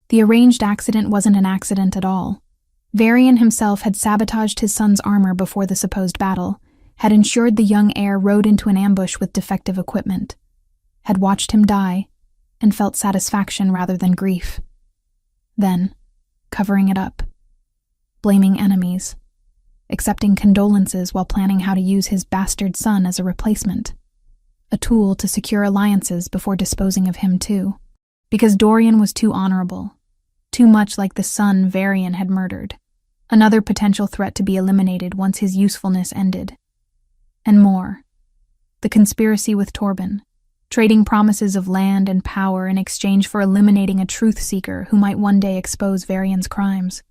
The arranged accident wasn't an accident at all. Varian himself had sabotaged his son's armor before the supposed battle, had ensured the young heir rode into an ambush with defective equipment, had watched him die, and felt satisfaction rather than grief. Then, covering it up, blaming enemies, accepting condolences while planning how to use his bastard son as a replacement, a tool to secure alliances before disposing of him too. Because Dorian was too honorable, too much like the son Varian had murdered, another potential threat to be eliminated once his usefulness ended. And more, the conspiracy with Torben, trading promises of land and power in exchange for eliminating a truth-seeker who might one day expose Varian's crimes,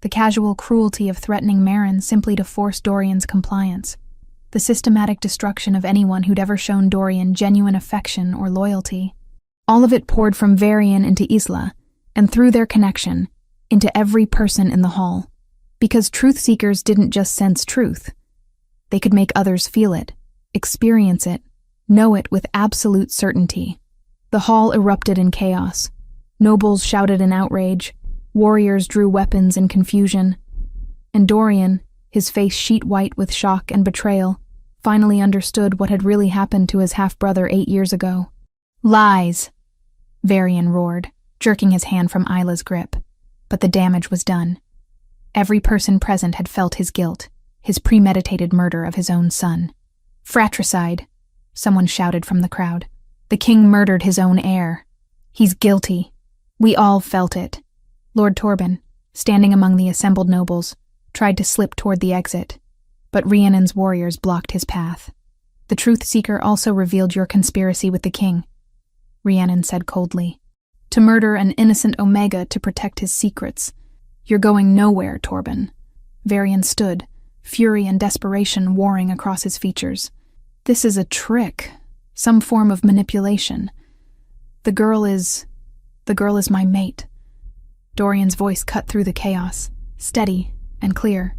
the casual cruelty of threatening Marin simply to force Dorian's compliance, the systematic destruction of anyone who'd ever shown Dorian genuine affection or loyalty. All of it poured from Varian into Isla, and through their connection, into every person in the hall. Because truth-seekers didn't just sense truth. They could make others feel it, experience it, know it with absolute certainty. The hall erupted in chaos. Nobles shouted in outrage. Warriors drew weapons in confusion. And Dorian, his face sheet white with shock and betrayal, finally understood what had really happened to his half-brother 8 years ago. "Lies!" Varian roared, jerking his hand from Isla's grip. But the damage was done. Every person present had felt his guilt, his premeditated murder of his own son. "Fratricide!" someone shouted from the crowd. "The king murdered his own heir. He's guilty. We all felt it." Lord Torben, standing among the assembled nobles, tried to slip toward the exit, but Rhiannon's warriors blocked his path. "The truth-seeker also revealed your conspiracy with the king," Rhiannon said coldly. "To murder an innocent Omega to protect his secrets. You're going nowhere, Torben." Varian stood, fury and desperation warring across his features. "This is a trick, some form of manipulation. The girl is my mate." Dorian's voice cut through the chaos, steady and clear.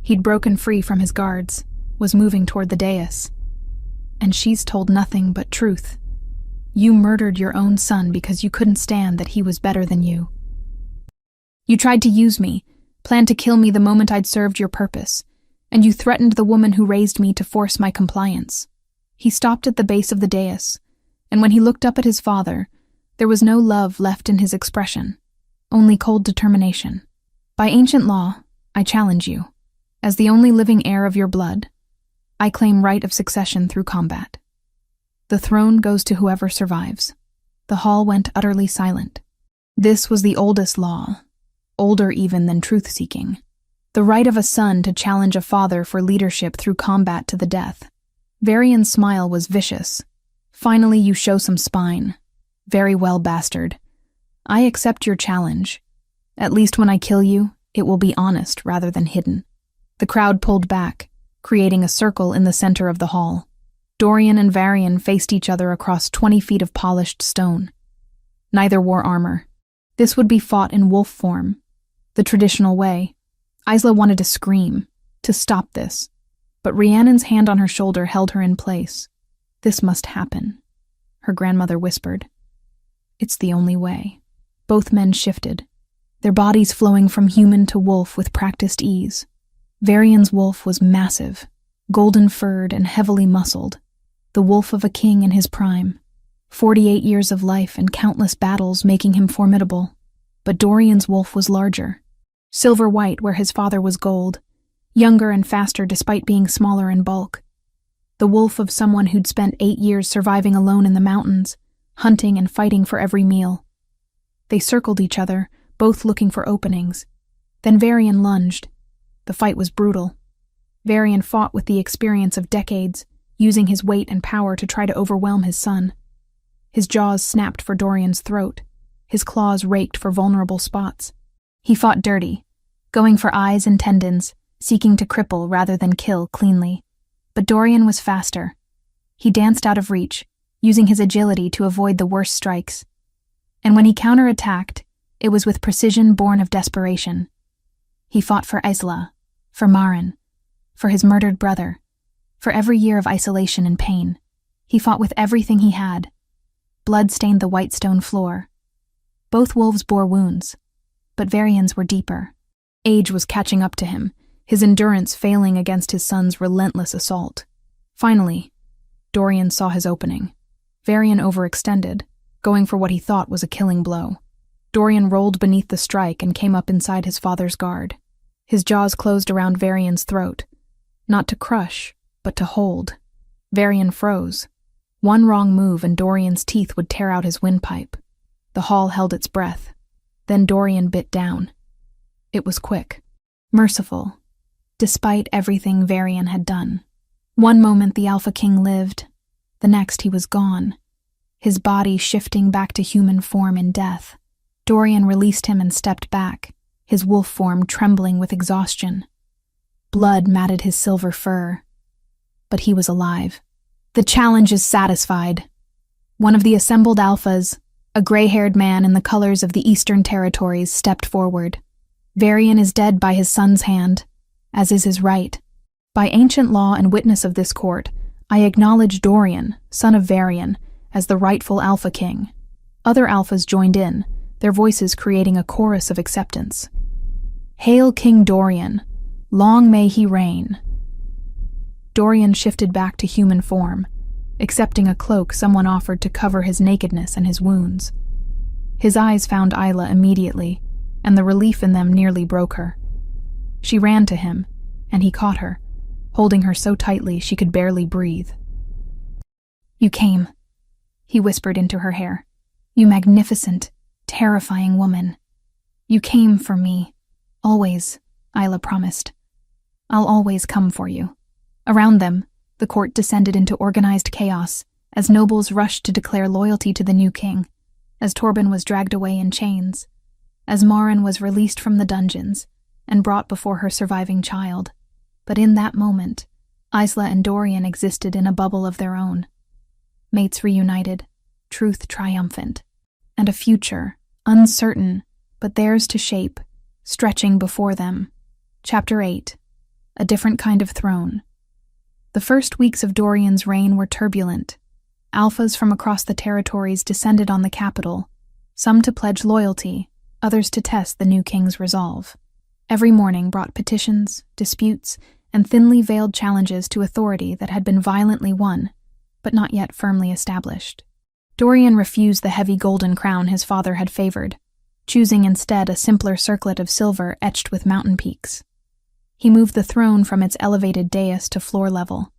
He'd broken free from his guards, was moving toward the dais. "And she's told nothing but truth. You murdered your own son because you couldn't stand that he was better than you. You tried to use me, planned to kill me the moment I'd served your purpose, and you threatened the woman who raised me to force my compliance." He stopped at the base of the dais, and when he looked up at his father, there was no love left in his expression, only cold determination. "By ancient law, I challenge you. As the only living heir of your blood, I claim right of succession through combat. The throne goes to whoever survives." The hall went utterly silent. This was the oldest law, older even than truth-seeking. The right of a son to challenge a father for leadership through combat to the death. Varian's smile was vicious. Finally, you show some spine. Very well, bastard. I accept your challenge. At least when I kill you, it will be honest rather than hidden. The crowd pulled back, creating a circle in the center of the hall. Dorian and Varian faced each other across 20 feet of polished stone. Neither wore armor. This would be fought in wolf form, the traditional way. Isla wanted to scream, to stop this, but Rhiannon's hand on her shoulder held her in place. This must happen, her grandmother whispered. It's the only way. Both men shifted, their bodies flowing from human to wolf with practiced ease. Varian's wolf was massive, golden-furred and heavily muscled, the wolf of a king in his prime, 48 years of life and countless battles making him formidable. But Dorian's wolf was larger, silver-white where his father was gold, younger and faster despite being smaller in bulk. The wolf of someone who'd spent 8 years surviving alone in the mountains, hunting and fighting for every meal. They circled each other, both looking for openings. Then Varian lunged. The fight was brutal. Varian fought with the experience of decades, using his weight and power to try to overwhelm his son. His jaws snapped for Dorian's throat. His claws raked for vulnerable spots. He fought dirty, going for eyes and tendons, seeking to cripple rather than kill cleanly. But Dorian was faster. He danced out of reach, using his agility to avoid the worst strikes. And when he counterattacked, it was with precision born of desperation. He fought for Isla, for Maren, for his murdered brother, for every year of isolation and pain. He fought with everything he had. Blood stained the white stone floor. Both wolves bore wounds, but Varian's were deeper. Age was catching up to him, his endurance failing against his son's relentless assault. Finally, Dorian saw his opening. Varian overextended, going for what he thought was a killing blow. Dorian rolled beneath the strike and came up inside his father's guard. His jaws closed around Varian's throat, not to crush, but to hold. Varian froze. One wrong move and Dorian's teeth would tear out his windpipe. The hall held its breath. Then Dorian bit down. It was quick, merciful, despite everything Varian had done. One moment the Alpha King lived, the next he was gone, his body shifting back to human form in death. Dorian released him and stepped back, his wolf form trembling with exhaustion. Blood matted his silver fur. But he was alive. The challenge is satisfied. One of the assembled alphas, a gray-haired man in the colors of the Eastern Territories, stepped forward. Varian is dead by his son's hand, as is his right. By ancient law and witness of this court, I acknowledge Dorian, son of Varian, as the rightful Alpha King. Other alphas joined in, their voices creating a chorus of acceptance. Hail King Dorian, long may he reign. Dorian shifted back to human form, accepting a cloak someone offered to cover his nakedness and his wounds. His eyes found Isla immediately, and the relief in them nearly broke her. She ran to him, and he caught her, holding her so tightly she could barely breathe. You came, he whispered into her hair. You magnificent, terrifying woman. You came for me. Always, Isla promised. I'll always come for you. Around them, the court descended into organized chaos as nobles rushed to declare loyalty to the new king, as Torben was dragged away in chains, as Maren was released from the dungeons and brought before her surviving child. But in that moment, Isla and Dorian existed in a bubble of their own. Mates reunited, truth triumphant, and a future, uncertain, but theirs to shape, stretching before them. Chapter 8. A Different Kind of Throne. The first weeks of Dorian's reign were turbulent. Alphas from across the territories descended on the capital, some to pledge loyalty, others to test the new king's resolve. Every morning brought petitions, disputes, and thinly veiled challenges to authority that had been violently won, but not yet firmly established. Dorian refused the heavy golden crown his father had favored, choosing instead a simpler circlet of silver etched with mountain peaks. He moved the throne from its elevated dais to floor level,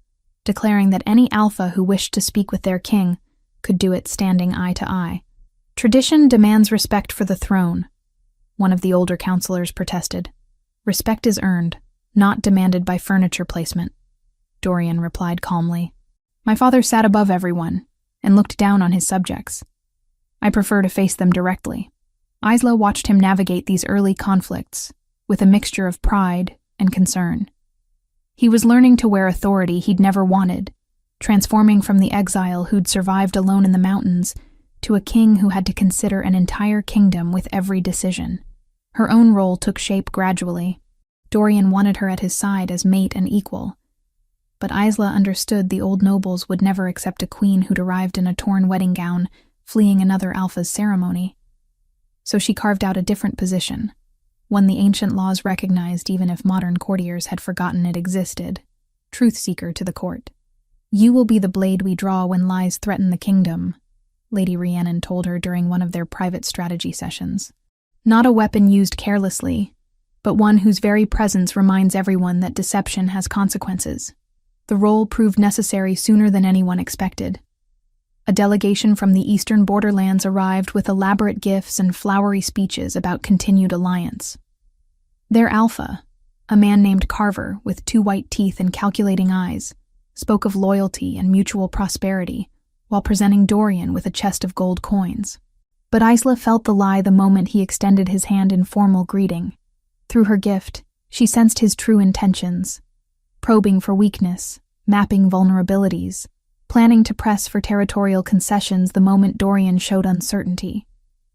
declaring that any alpha who wished to speak with their king could do it standing eye to eye. Tradition demands respect for the throne, one of the older counselors protested. Respect is earned, not demanded by furniture placement, Dorian replied calmly. My father sat above everyone and looked down on his subjects. I prefer to face them directly. Isla watched him navigate these early conflicts with a mixture of pride and concern. He was learning to wear authority he'd never wanted, transforming from the exile who'd survived alone in the mountains to a king who had to consider an entire kingdom with every decision. Her own role took shape gradually. Dorian wanted her at his side as mate and equal. But Isla understood the old nobles would never accept a queen who'd arrived in a torn wedding gown, fleeing another alpha's ceremony. So she carved out a different position, one the ancient laws recognized even if modern courtiers had forgotten it existed, truth seeker to the court. You will be the blade we draw when lies threaten the kingdom, Lady Rhiannon told her during one of their private strategy sessions. Not a weapon used carelessly, but one whose very presence reminds everyone that deception has consequences. The role proved necessary sooner than anyone expected. A delegation from the eastern borderlands arrived with elaborate gifts and flowery speeches about continued alliance. Their alpha, a man named Carver with 2 white teeth and calculating eyes, spoke of loyalty and mutual prosperity while presenting Dorian with a chest of gold coins. But Isla felt the lie the moment he extended his hand in formal greeting. Through her gift, she sensed his true intentions, probing for weakness, mapping vulnerabilities, planning to press for territorial concessions the moment Dorian showed uncertainty.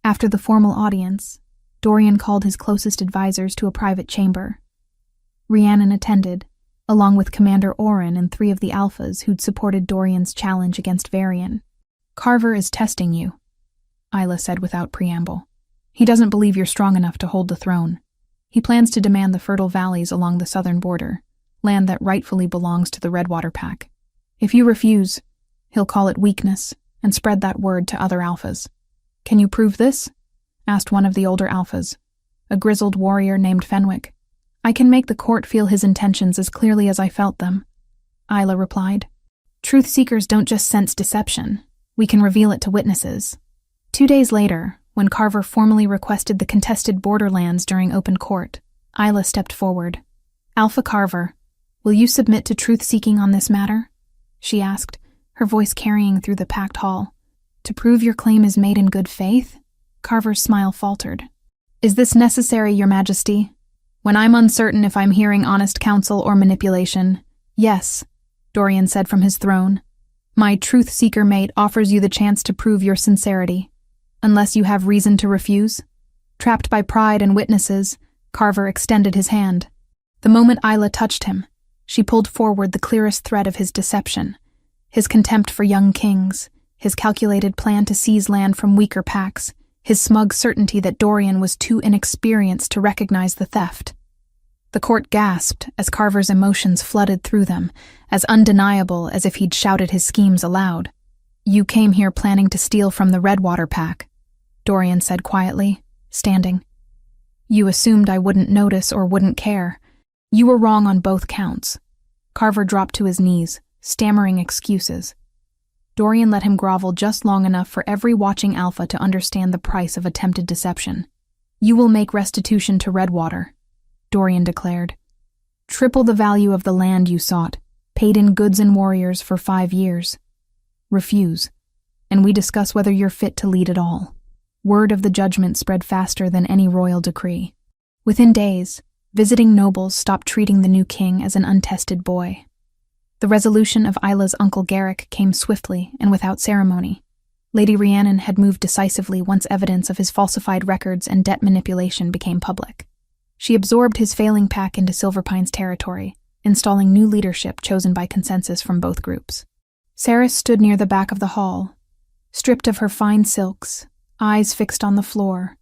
After the formal audience, Dorian called his closest advisors to a private chamber. Rhiannon attended, along with Commander Oren and 3 of the alphas who'd supported Dorian's challenge against Varian. Carver is testing you, Isla said without preamble. He doesn't believe you're strong enough to hold the throne. He plans to demand the fertile valleys along the southern border, land that rightfully belongs to the Redwater Pack. If you refuse, he'll call it weakness and spread that word to other alphas. Can you prove this? Asked one of the older alphas, a grizzled warrior named Fenwick. I can make the court feel his intentions as clearly as I felt them, Isla replied. Truth seekers don't just sense deception. We can reveal it to witnesses. 2 days later, when Carver formally requested the contested borderlands during open court, Isla stepped forward. Alpha Carver, will you submit to truth-seeking on this matter? She asked, her voice carrying through the packed hall. To prove your claim is made in good faith? Carver's smile faltered. Is this necessary, Your Majesty? When I'm uncertain if I'm hearing honest counsel or manipulation, yes, Dorian said from his throne. My truth-seeker mate offers you the chance to prove your sincerity. Unless you have reason to refuse. Trapped by pride and witnesses, Carver extended his hand. The moment Isla touched him, she pulled forward the clearest thread of his deception, his contempt for young kings, his calculated plan to seize land from weaker packs, his smug certainty that Dorian was too inexperienced to recognize the theft. The court gasped as Carver's emotions flooded through them, as undeniable as if he'd shouted his schemes aloud. You came here planning to steal from the Redwater Pack, Dorian said quietly, standing. You assumed I wouldn't notice or wouldn't care. You were wrong on both counts. Carver dropped to his knees, stammering excuses. Dorian let him grovel just long enough for every watching alpha to understand the price of attempted deception. You will make restitution to Redwater, Dorian declared. Triple the value of the land you sought, paid in goods and warriors for 5 years. Refuse, and we discuss whether you're fit to lead at all. Word of the judgment spread faster than any royal decree. Within days, visiting nobles stopped treating the new king as an untested boy. The resolution of Isla's uncle Garrick came swiftly and without ceremony. Lady Rhiannon had moved decisively once evidence of his falsified records and debt manipulation became public. She absorbed his failing pack into Silverpine's territory, installing new leadership chosen by consensus from both groups. Saris stood near the back of the hall, stripped of her fine silks, eyes fixed on the floor,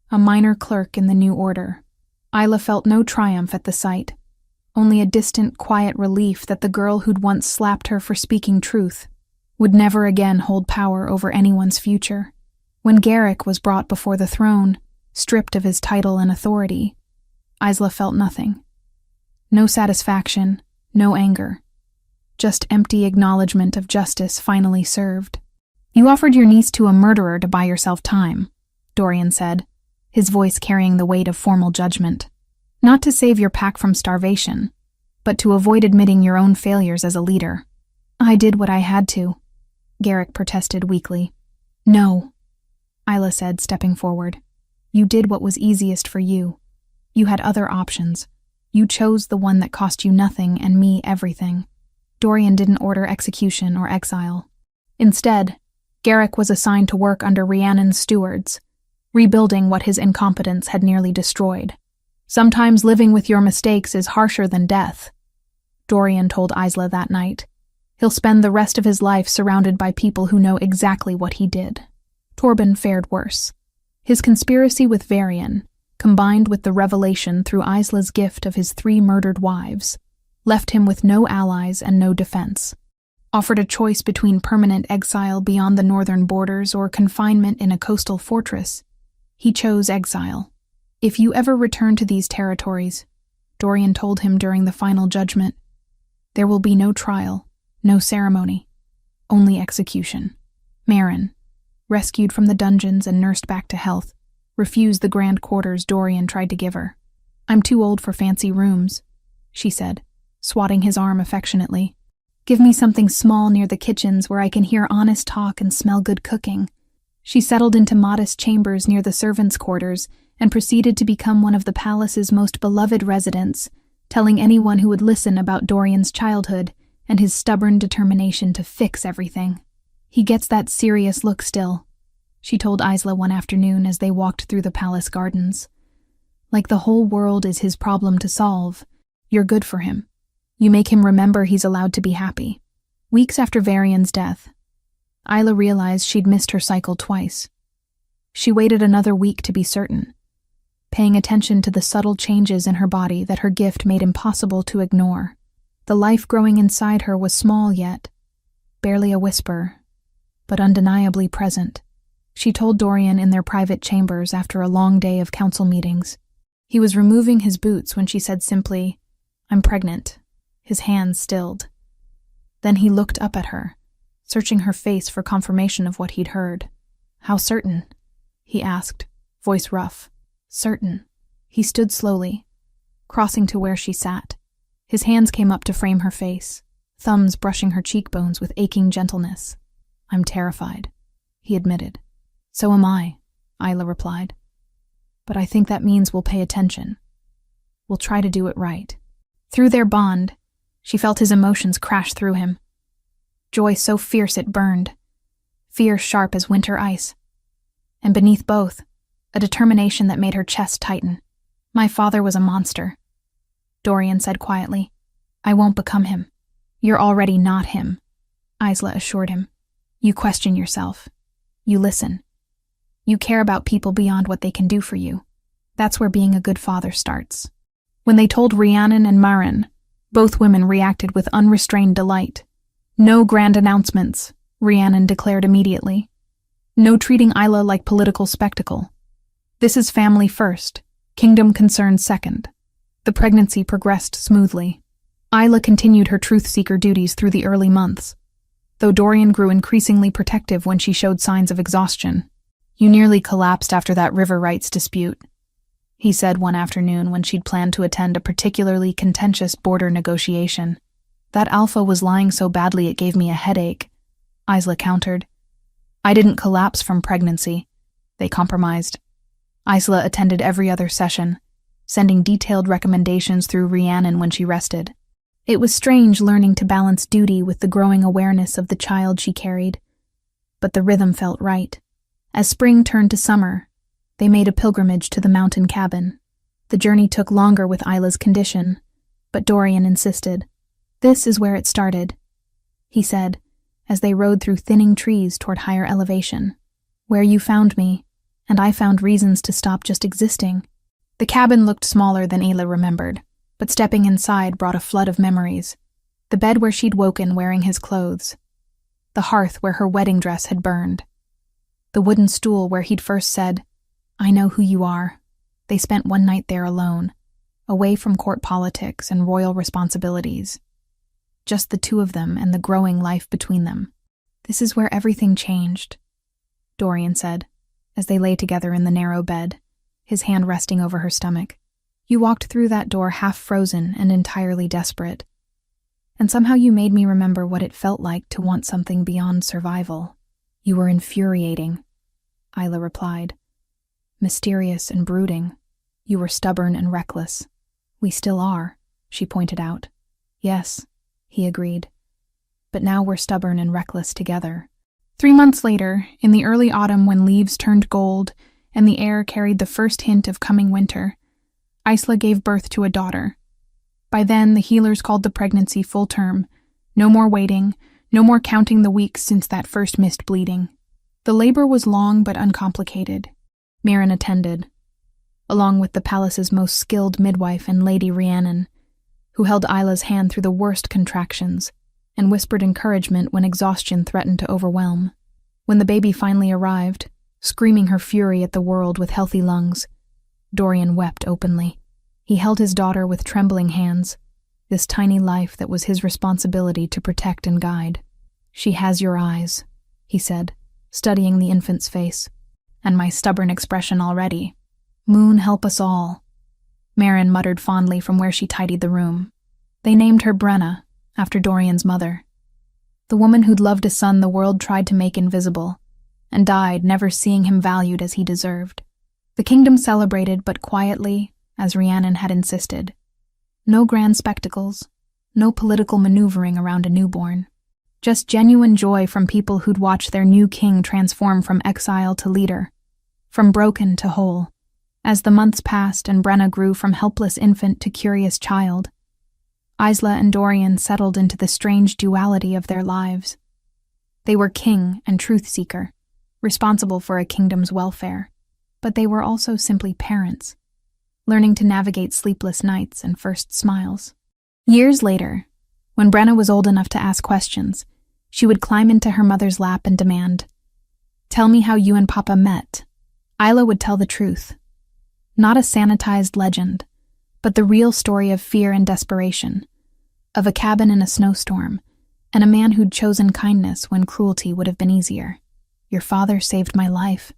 a minor clerk in the new order. Isla felt no triumph at the sight, only a distant, quiet relief that the girl who'd once slapped her for speaking truth would never again hold power over anyone's future. When Garrick was brought before the throne, stripped of his title and authority, Isla felt nothing. No satisfaction, no anger. Just empty acknowledgement of justice finally served. You offered your niece to a murderer to buy yourself time, Dorian said, his voice carrying the weight of formal judgment. Not to save your pack from starvation, but to avoid admitting your own failures as a leader. I did what I had to, Garrick protested weakly. No, Isla said, stepping forward. You did what was easiest for you. You had other options. You chose the one that cost you nothing and me everything. Dorian didn't order execution or exile. Instead, Garrick was assigned to work under Rhiannon's stewards, rebuilding what his incompetence had nearly destroyed. Sometimes living with your mistakes is harsher than death, Dorian told Isla that night. He'll spend the rest of his life surrounded by people who know exactly what he did. Torben fared worse. His conspiracy with Varian, combined with the revelation through Isla's gift of his 3 murdered wives, left him with no allies and no defense. Offered a choice between permanent exile beyond the northern borders or confinement in a coastal fortress, he chose exile. If you ever return to these territories, Dorian told him during the final judgment, there will be no trial, no ceremony, only execution. Marin, rescued from the dungeons and nursed back to health, refused the grand quarters Dorian tried to give her. I'm too old for fancy rooms, she said, swatting his arm affectionately. Give me something small near the kitchens where I can hear honest talk and smell good cooking. She settled into modest chambers near the servants' quarters and proceeded to become one of the palace's most beloved residents, telling anyone who would listen about Dorian's childhood and his stubborn determination to fix everything. He gets that serious look still, she told Isla one afternoon as they walked through the palace gardens. Like the whole world is his problem to solve. You're good for him. You make him remember he's allowed to be happy. Weeks after Varian's death, Isla realized she'd missed her cycle twice. She waited another week to be certain, paying attention to the subtle changes in her body that her gift made impossible to ignore. The life growing inside her was small yet, barely a whisper, but undeniably present. She told Dorian in their private chambers after a long day of council meetings. He was removing his boots when she said simply, I'm pregnant. His hands stilled. Then he looked up at her, searching her face for confirmation of what he'd heard. How certain? He asked, voice rough. Certain. He stood slowly, crossing to where she sat. His hands came up to frame her face, thumbs brushing her cheekbones with aching gentleness. I'm terrified, he admitted. So am I, Isla replied. But I think that means we'll pay attention. We'll try to do it right. Through their bond, she felt his emotions crash through him. Joy so fierce it burned, fear sharp as winter ice. And beneath both, a determination that made her chest tighten. My father was a monster, Dorian said quietly. I won't become him. You're already not him, Isla assured him. You question yourself. You listen. You care about people beyond what they can do for you. That's where being a good father starts. When they told Rhiannon and Marin, both women reacted with unrestrained delight. No grand announcements, Rhiannon declared immediately. No treating Isla like political spectacle. This is family first, kingdom concerns second. The pregnancy progressed smoothly. Isla continued her truth-seeker duties through the early months, though Dorian grew increasingly protective when she showed signs of exhaustion. You nearly collapsed after that river rights dispute, he said one afternoon when she'd planned to attend a particularly contentious border negotiation. That alpha was lying so badly it gave me a headache, Isla countered. I didn't collapse from pregnancy. They compromised. Isla attended every other session, sending detailed recommendations through Rhiannon when she rested. It was strange learning to balance duty with the growing awareness of the child she carried, but the rhythm felt right. As spring turned to summer, they made a pilgrimage to the mountain cabin. The journey took longer with Isla's condition, but Dorian insisted. This is where it started, he said, as they rode through thinning trees toward higher elevation. Where you found me, and I found reasons to stop just existing. The cabin looked smaller than Isla remembered, but stepping inside brought a flood of memories. The bed where she'd woken wearing his clothes. The hearth where her wedding dress had burned. The wooden stool where he'd first said, I know who you are. They spent one night there alone, away from court politics and royal responsibilities. Just the two of them and the growing life between them. This is where everything changed, Dorian said, as they lay together in the narrow bed, his hand resting over her stomach. You walked through that door half frozen and entirely desperate. And somehow you made me remember what it felt like to want something beyond survival. You were infuriating, Isla replied. Mysterious and brooding. You were stubborn and reckless. We still are, she pointed out. Yes, he agreed. But now we're stubborn and reckless together. 3 months later, in the early autumn when leaves turned gold and the air carried the first hint of coming winter, Isla gave birth to a daughter. By then, the healers called the pregnancy full term. No more waiting, no more counting the weeks since that first missed bleeding. The labor was long but uncomplicated. Mirren attended, along with the palace's most skilled midwife and Lady Rhiannon, who held Isla's hand through the worst contractions and whispered encouragement when exhaustion threatened to overwhelm. When the baby finally arrived, screaming her fury at the world with healthy lungs, Dorian wept openly. He held his daughter with trembling hands, this tiny life that was his responsibility to protect and guide. She has your eyes, he said, studying the infant's face, and my stubborn expression already. Moon help us all, Mirren muttered fondly from where she tidied the room. They named her Brenna, after Dorian's mother. The woman who'd loved a son the world tried to make invisible, and died never seeing him valued as he deserved. The kingdom celebrated, but quietly, as Rhiannon had insisted. No grand spectacles, no political maneuvering around a newborn. Just genuine joy from people who'd watched their new king transform from exile to leader, from broken to whole. As the months passed and Brenna grew from helpless infant to curious child, Isla and Dorian settled into the strange duality of their lives. They were king and truth seeker, responsible for a kingdom's welfare, but they were also simply parents, learning to navigate sleepless nights and first smiles. Years later, when Brenna was old enough to ask questions, she would climb into her mother's lap and demand, "Tell me how you and Papa met." Isla would tell the truth. Not a sanitized legend, but the real story of fear and desperation, of a cabin in a snowstorm, and a man who'd chosen kindness when cruelty would have been easier. "Your father saved my life,"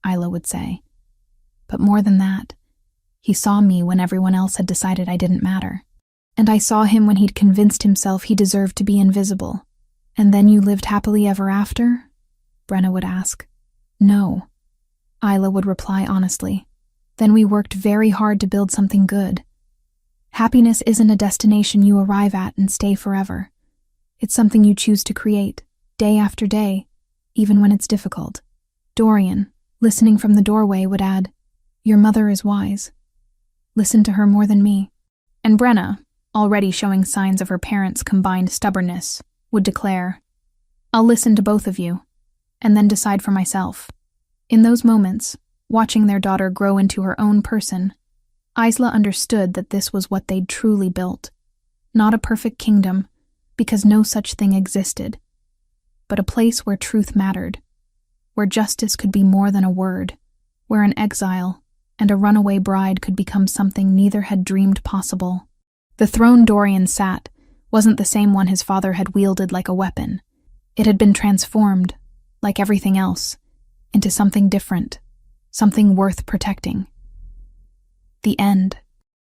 Isla would say. "But more than that, he saw me when everyone else had decided I didn't matter. And I saw him when he'd convinced himself he deserved to be invisible." "And then you lived happily ever after?" Brenna would ask. "No," Isla would reply honestly. "Then we worked very hard to build something good. Happiness isn't a destination you arrive at and stay forever. It's something you choose to create, day after day, even when it's difficult." Dorian, listening from the doorway, would add, "Your mother is wise. Listen to her more than me." And Brenna, already showing signs of her parents' combined stubbornness, would declare, "I'll listen to both of you, and then decide for myself." In those moments, watching their daughter grow into her own person, Isla understood that this was what they'd truly built. Not a perfect kingdom, because no such thing existed, but a place where truth mattered, where justice could be more than a word, where an exile and a runaway bride could become something neither had dreamed possible. The throne Dorian sat wasn't the same one his father had wielded like a weapon. It had been transformed, like everything else, into something different, something worth protecting. The end.